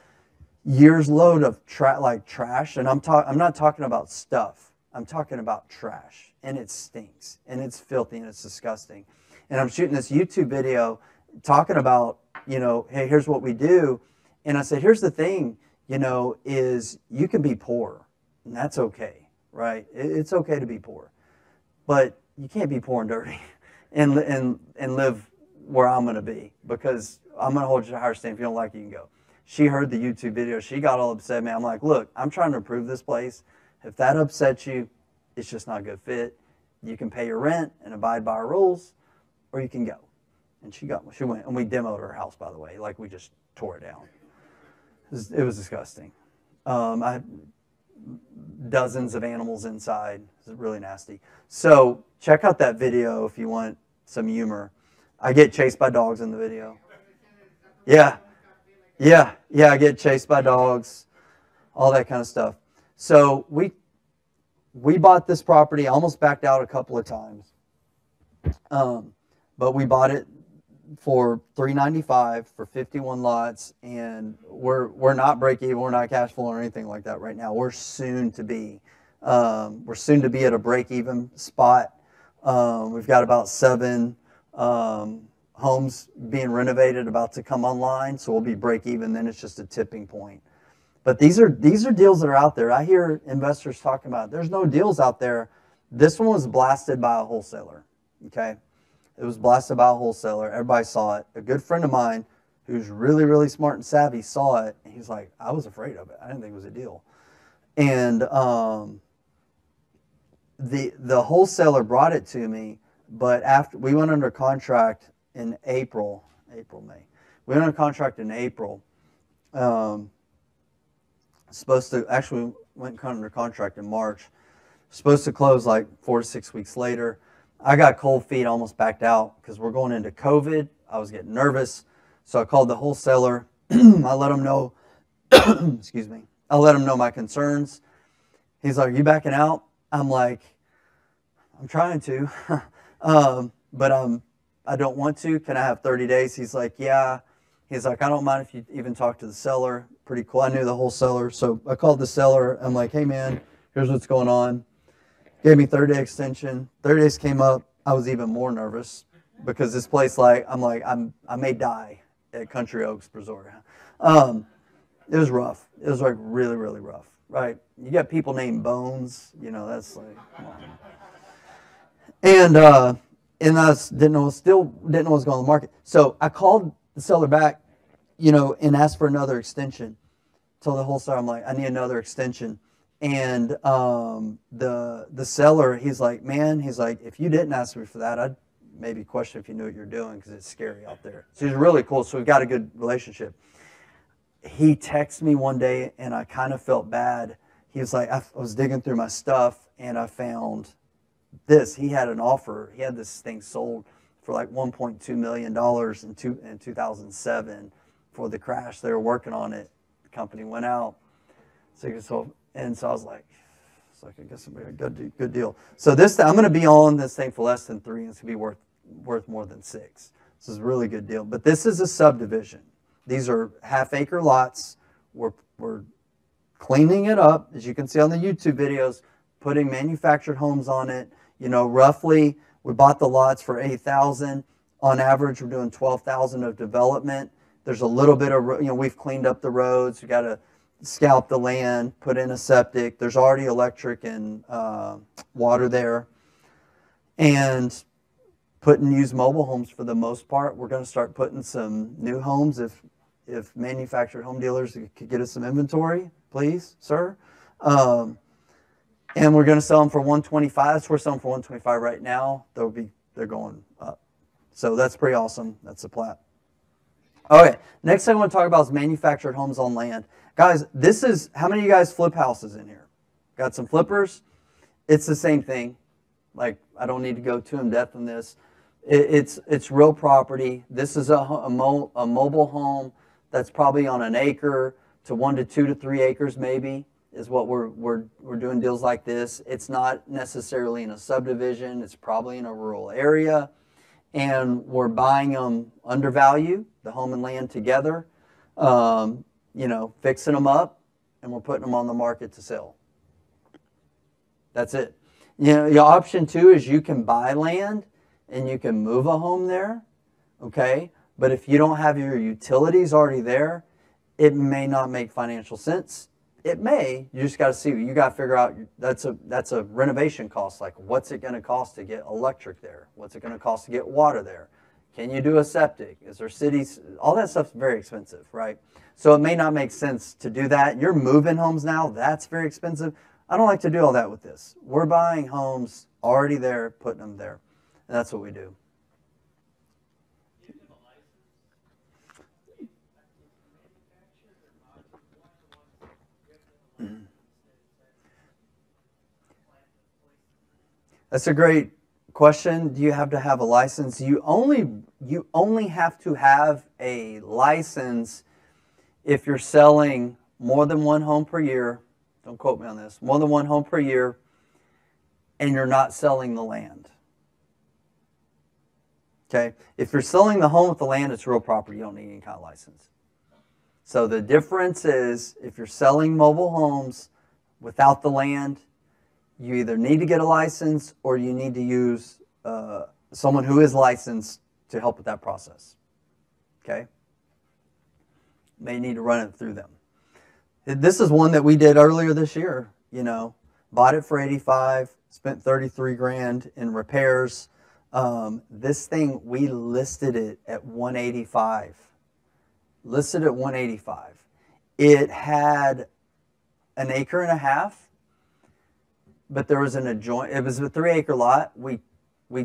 years load of trash. And I'm not talking about stuff. I'm talking about trash, and it stinks, and it's filthy, and it's disgusting. And I'm shooting this YouTube video talking about, hey, here's what we do. And I said, here's the thing, is you can be poor, and that's okay, right? It's okay to be poor, but you can't be poor and dirty and live where I'm going to be, because I'm going to hold you to a higher standard. If you don't like it, you can go. She heard the YouTube video. She got all upset, man. I'm like, look, I'm trying to improve this place. If that upsets you, it's just not a good fit. You can pay your rent and abide by our rules, or you can go. And she went, and we demoed her house, by the way. Like, we just tore it down. It was disgusting. I had dozens of animals inside. It was really nasty. So check out that video if you want some humor. I get chased by dogs in the video. Yeah. I get chased by dogs, all that kind of stuff. So we bought this property. I almost backed out a couple of times. But we bought it for $395 for 51 lots, and we're not break even, we're not cash flow or anything like that right now. We're soon to be at a break even spot. We've got about 7 homes being renovated, about to come online, so we'll be break even. Then it's just a tipping point. But these are deals that are out there. I hear investors talking about, there's no deals out there. This one was blasted by a wholesaler. Okay. It was blasted by a wholesaler. Everybody saw it. A good friend of mine who's really, really smart and savvy saw it. And he's like, I was afraid of it. I didn't think it was a deal. And the wholesaler brought it to me, but after we went under contract in May. We went under contract in April. Actually went under contract in March. Supposed to close like 4 to 6 weeks later. I got cold feet, almost backed out because we're going into COVID. I was getting nervous. So I called the wholesaler. I let him know, excuse me. I let him know my concerns. He's like, are you backing out? I'm like, I'm trying to, but I don't want to. Can I have 30 days? He's like, yeah. He's like, I don't mind if you even talk to the seller. Pretty cool. I knew the wholesaler. So I called the seller. I'm like, hey man, here's what's going on. Gave me 30-day extension. 30 days came up. I was even more nervous because this place, I may die at Country Oaks Resort. It was rough. It was like really, really rough, right? You got people named Bones, that's like, come on. And I didn't know what's going on the market. So I called the seller back, and asked for another extension. Told the wholesaler, I'm like, I need another extension. And the seller, he's like, man, if you didn't ask me for that, I'd maybe question if you knew what you're doing because it's scary out there. So he's really cool. So we've got a good relationship. He texted me one day, and I kind of felt bad. he was like, I was digging through my stuff and I found this. He had an offer. He had this thing sold for like $1.2 million in 2007 for the crash. They were working on it. The company went out. So I was like, I guess it'll be a good deal. So I'm going to be on this thing for less than 3, and it's going to be worth more than 6. This is a really good deal. But this is a subdivision. These are half-acre lots. We're cleaning it up, as you can see on the YouTube videos, putting manufactured homes on it. You know, roughly, we bought the lots for $8,000. On average, we're doing $12,000 of development. There's a little bit of, we've cleaned up the roads. We got to scalp the land, put in a septic. There's already electric and water there. And use mobile homes for the most part. We're going to start putting some new homes if manufactured home dealers could get us some inventory, please, sir. And we're going to sell them for $125. That's we're selling for $125 right now. They're going up. So that's pretty awesome. That's the plat. Okay, next thing I want to talk about is manufactured homes on land. Guys, how many of you guys flip houses in here? Got some flippers? It's the same thing. Like, I don't need to go too in depth on this. It's real property. This is a mobile home that's probably on an acre to 1 to 2 to 3 acres maybe is what we're doing deals like this. It's not necessarily in a subdivision. It's probably in a rural area. And we're buying them undervalue, the home and land together, fixing them up, and we're putting them on the market to sell. That's it. Your option 2 is you can buy land and you can move a home there, okay? But if you don't have your utilities already there, it may not make financial sense. It may. You just got to see. You got to figure out. That's a renovation cost. Like, what's it going to cost to get electric there? What's it going to cost to get water there? Can you do a septic? Is there cities? All that stuff's very expensive, right? So it may not make sense to do that. You're moving homes now. That's very expensive. I don't like to do all that with this. We're buying homes already there, putting them there. And that's what we do. That's a great question. Do you have to have a license? You only have to have a license if you're selling more than 1 home per year. Don't quote me on this. More than 1 home per year, and you're not selling the land. Okay? If you're selling the home with the land, it's real property. You don't need any kind of license. So the difference is if you're selling mobile homes without the land, you either need to get a license or you need to use someone who is licensed to help with that process. Okay? May need to run it through them. This is one that we did earlier this year. Bought it for $85,000, spent $33,000 in repairs. This thing, we listed it at $185,000. Listed at $185,000. It had an acre and a half. But there was it was a 3-acre lot. We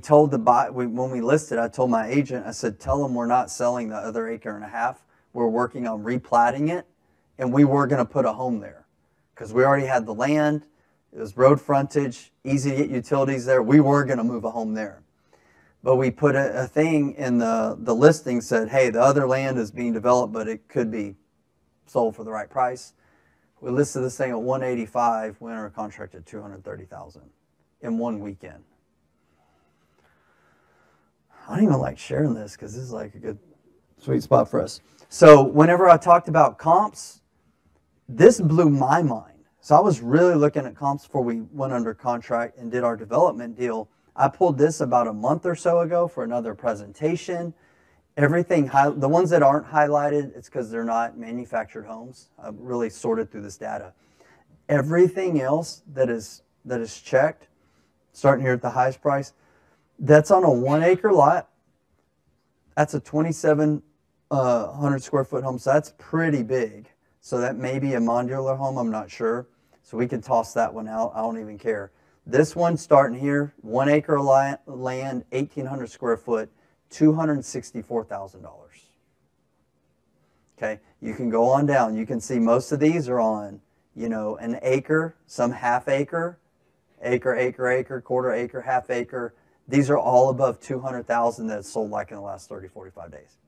told when we listed, I told my agent, I said, tell them we're not selling the other acre and a half. We're working on replatting it, and we were going to put a home there because we already had the land. It was road frontage, easy to get utilities there. We were going to move a home there. But we put a thing in the listing said, hey, the other land is being developed, but it could be sold for the right price. We listed this thing at $185,000, went under contract at $230,000 in 1 weekend. I don't even like sharing this because this is like a good sweet spot for us. So whenever I talked about comps, this blew my mind. So I was really looking at comps before we went under contract and did our development deal. I pulled this about a month or so ago for another presentation. Everything, the ones that aren't highlighted, it's because they're not manufactured homes. I've really sorted through this data. Everything else that is checked, starting here at the highest price, that's on a 1-acre lot. That's a 2,700 square foot home, so that's pretty big. So that may be a modular home, I'm not sure. So we can toss that one out, I don't even care. This one starting here, 1-acre land, 1,800 square foot, $264,000. Okay, you can go on down. You can see most of these are on, you know, an acre, some half acre, acre, quarter acre, half acre. These are all above 200,000 that sold like in the last 30, 45 days.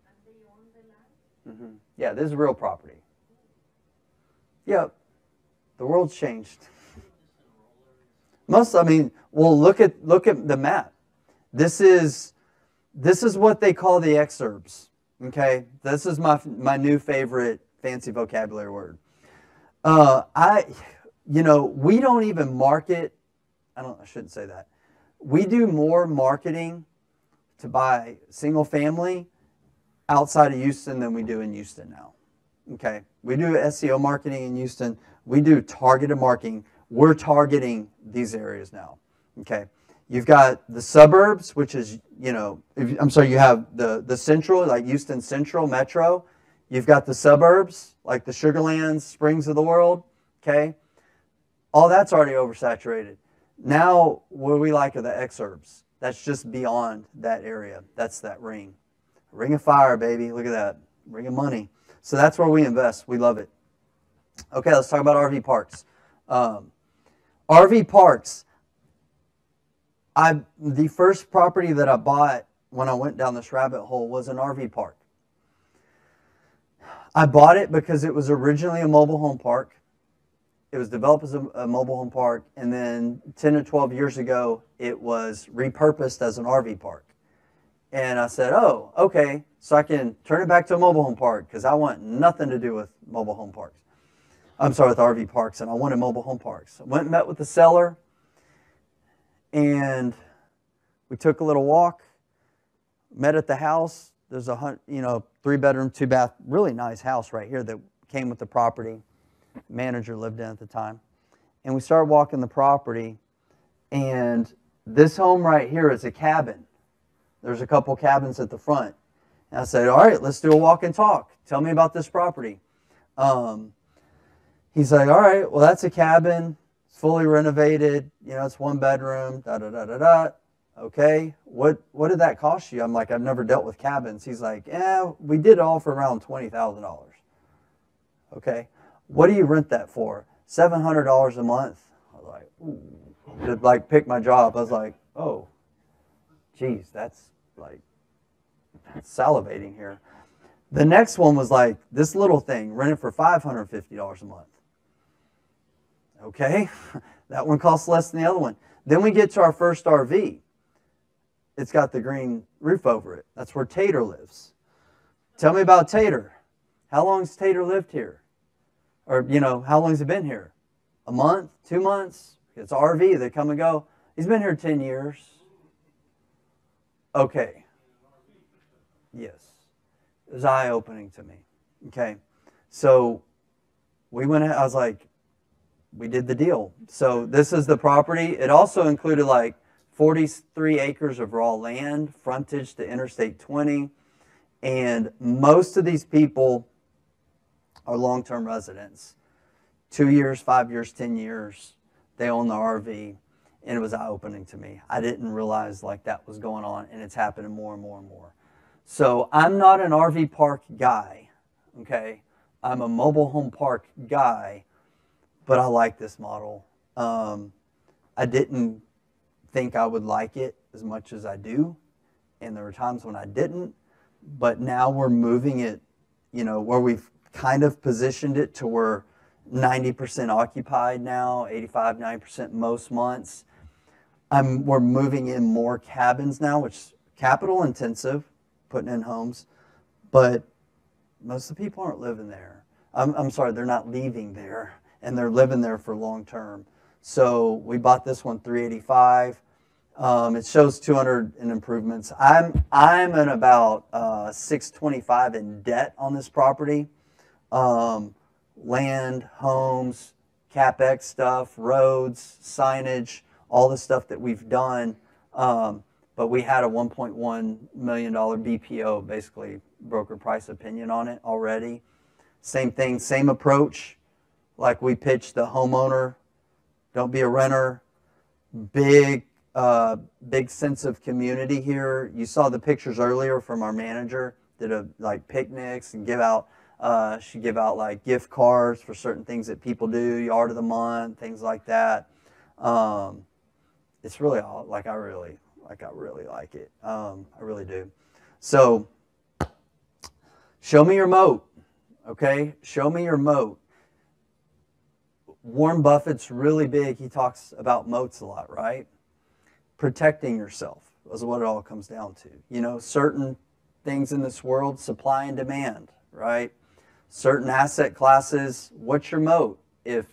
And they own the land? Yeah, this is real property. Yep. The world's changed. Well, look at the map. This is what they call the exurbs. Okay? This is my new favorite fancy vocabulary word. We don't even market. I shouldn't say that. We do more marketing to buy single family outside of Houston than we do in Houston now. Okay? We do SEO marketing in Houston. We do targeted marketing. We're targeting these areas now. Okay? You've got the suburbs, which is, you have the central, like Houston Central Metro. You've got the suburbs, like the Sugarlands, Springs of the world. Okay? All that's already oversaturated. Now, what we like are the exurbs. That's just beyond that area. That's that ring. Ring of fire, baby. Look at that. Ring of money. So that's where we invest. We love it. Okay, let's talk about RV parks. RV parks. The first property that I bought when I went down this rabbit hole was an RV park. I bought it because it was originally a mobile home park. It was developed as a mobile home park, and then 10 or 12 years ago, it was repurposed as an RV park. And I said, oh, okay, so I can turn it back to a mobile home park because I want nothing to do with mobile home parks. I'm sorry, with RV parks, and I wanted mobile home parks. I went and met with the seller, and we took a little walk, met at the house. There's a 3-bedroom, 2-bath, really nice house right here that came with the property. Manager lived in at the time. And we started walking the property, and this home right here is a cabin. There's a couple cabins at the front. And I said, all right, let's do a walk and talk. Tell me about this property. He's like, all right, well, that's a cabin. It's fully renovated. It's 1 bedroom, da-da-da-da-da. Okay, what did that cost you? I'm like, I've never dealt with cabins. He's like, yeah, we did it all for around $20,000. Okay, what do you rent that for? $700 a month. I was like, ooh. To like pick my job, I was like, oh, geez, that's salivating here. The next one was like this little thing, rented for $550 a month. Okay, that one costs less than the other one. Then we get to our first RV. It's got the green roof over it. That's where Tater lives. Tell me about Tater. How long's Tater lived here? Or, how long's he been here? A month? 2 months? It's RV. They come and go. He's been here 10 years. Okay. Yes. It was eye-opening to me. Okay. So we went, I was like, we did the deal. So this is the property. It also included like 43 acres of raw land, frontage to Interstate 20. And most of these people are long-term residents. 2 years, 5 years, 10 years. They own the RV. And it was eye-opening to me. I didn't realize like that was going on, and it's happening more and more and more. So I'm not an RV park guy, okay? I'm a mobile home park guy, but I like this model. I didn't think I would like it as much as I do, and there were times when I didn't, but now we're moving it, where we've kind of positioned it to where 90% occupied now, 85, 90% most months. We're moving in more cabins now, which is capital intensive, putting in homes, but most of the people aren't living there. I'm sorry, they're not leaving there, and they're living there for long term. So we bought this one $385. It shows 200 in improvements. I'm in about $625 in debt on this property. Land, homes, CapEx stuff, roads, signage, all the stuff that we've done. But we had a $1.1 million BPO, basically broker price opinion on it already. Same thing, same approach. Like we pitched the homeowner, don't be a renter. Big sense of community here. You saw the pictures earlier from our manager. Did like picnics and give out She give out like gift cards for certain things that people do, yard of the month, things like that. It's really all like I really like it. I really do. So show me your moat, okay? Show me your moat. Warren Buffett's really big. He talks about moats a lot, right? Protecting yourself is what it all comes down to. You know, certain things in this world, supply and demand, right? Certain asset classes, what's your moat? If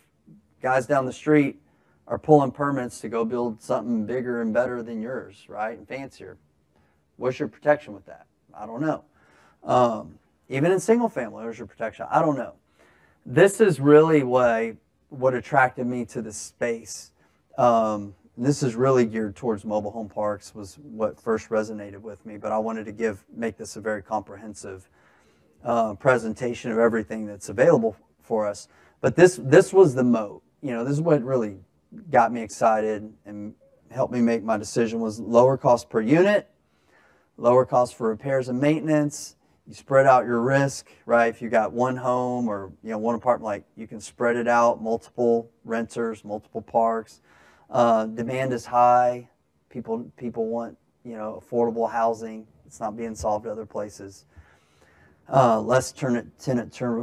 guys down the street are pulling permits to go build something bigger and better than yours, right, and fancier, what's your protection with that? I don't know. Even in single family, where's your protection? I don't know. This is really what attracted me to this space. This is really geared towards mobile home parks, was what first resonated with me, but I wanted to make this a very comprehensive presentation of everything that's available for us. But this was the moat. You know, this is what really got me excited and helped me make my decision, was lower cost per unit, lower cost for repairs and maintenance. You spread out your risk, right? If you got one home or one apartment, like you can spread it out, multiple renters, multiple parks. Demand is high. People want affordable housing. It's not being solved other places. Less tenant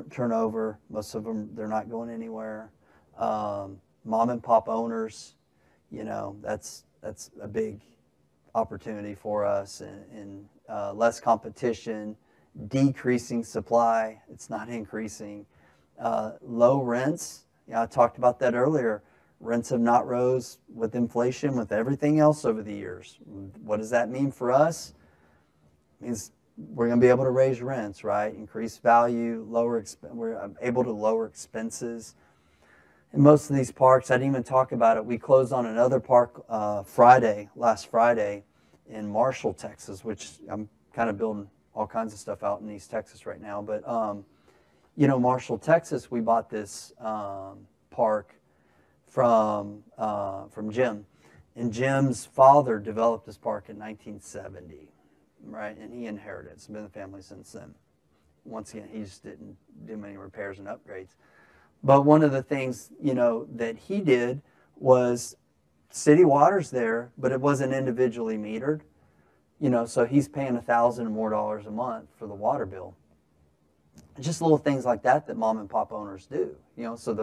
turnover. Most of them, they're not going anywhere. Mom and pop owners, that's a big opportunity for us, and less competition, decreasing supply. It's not increasing. Low rents. I talked about that earlier. Rents have not rose with inflation, with everything else over the years. What does that mean for us? It means we're going to be able to raise rents, right? Increase value, we're able to lower expenses. In most of these parks, I didn't even talk about it. We closed on another park last Friday in Marshall, Texas, which I'm kind of building all kinds of stuff out in East Texas right now. But, Marshall, Texas, we bought this park from Jim. And Jim's father developed this park in 1970, right? And he inherited it. It's been in the family since then. Once again, he just didn't do many repairs and upgrades. But one of the things, that he did was city water's there, but it wasn't individually metered. So he's paying $1,000 or more a month for the water bill. Just little things like that mom and pop owners do. So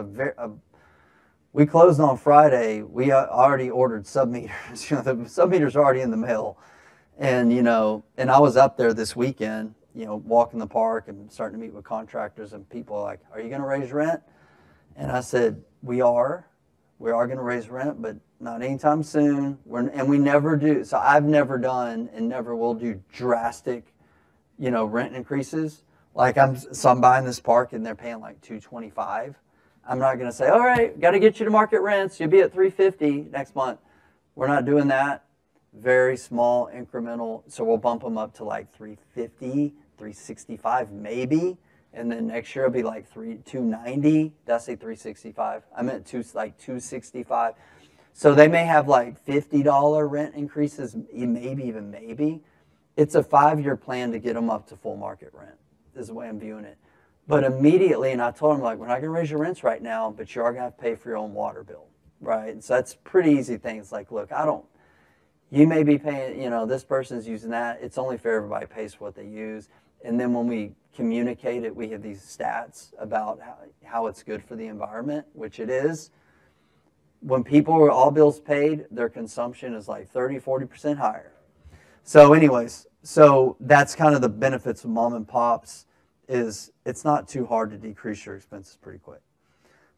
we closed on Friday. We already ordered sub-meters. The sub-meters are already in the mail. And, and I was up there this weekend, walking the park and starting to meet with contractors, and people are like, are you going to raise rent? And I said, we are going to raise rent, but not anytime soon. And we never do. So I've never done and never will do drastic, rent increases. Like I'm buying this park and they're paying like $225. I'm not going to say, all right, got to get you to market rents. You'll be at $350 next month. We're not doing that. Very small, incremental. So we'll bump them up to like $350, $365 maybe. And then next year it'll be like $290. Did I say $365? I meant $265. So they may have like $50 rent increases, maybe. It's a 5-year plan to get them up to full market rent, is the way I'm viewing it. But immediately, and I told them, like, we're not going to raise your rents right now, but you are going to have to pay for your own water bill, right? And so that's pretty easy things. Like, look, you may be paying, this person's using that. It's only fair everybody pays for what they use. And then when we communicate it, we have these stats about how it's good for the environment, which it is. When people are all bills paid, their consumption is like 30-40% higher. So anyways, that's kind of the benefits of mom and pops, is it's not too hard to decrease your expenses pretty quick.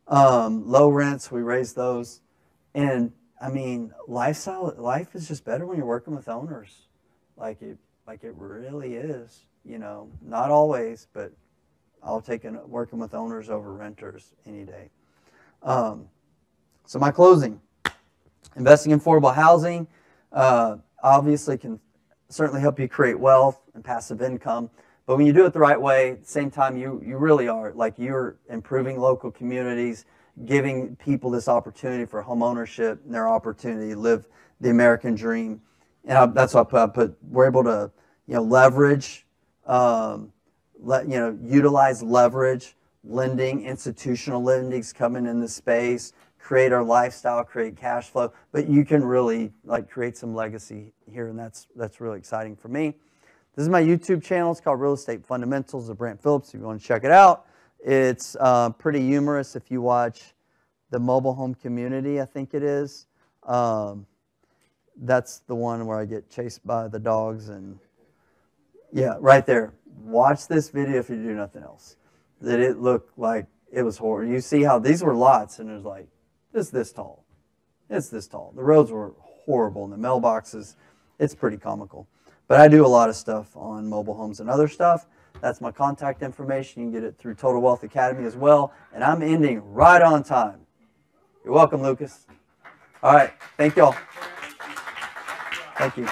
Low rents, we raise those. And I mean, life is just better when you're working with owners. Like it really is. Not always, but I'll take working with owners over renters any day. So my closing, investing in affordable housing, obviously can certainly help you create wealth and passive income. But when you do it the right way, at the same time, you really are, like, you're improving local communities, giving people this opportunity for home ownership and their opportunity to live the American dream. And that's what I put. We're able to, leverage utilize leverage, lending, institutional lending's coming in the space, create our lifestyle, create cash flow, but you can really create some legacy here, and that's really exciting for me. This is my YouTube channel. It's called Real Estate Fundamentals of Brant Phillips if you want to check it out. It's pretty humorous if you watch the mobile home community, I think it is. That's the one where I get chased by the dogs, and yeah, right there. Watch this video if you do nothing else. That it looked like it was horrible. You see how these were lots, and it was like, it's this tall. It's this tall. The roads were horrible, and the mailboxes, it's pretty comical. But I do a lot of stuff on mobile homes and other stuff. That's my contact information. You can get it through Total Wealth Academy as well. And I'm ending right on time. You're welcome, Lucas. All right. Thank y'all. Thank you.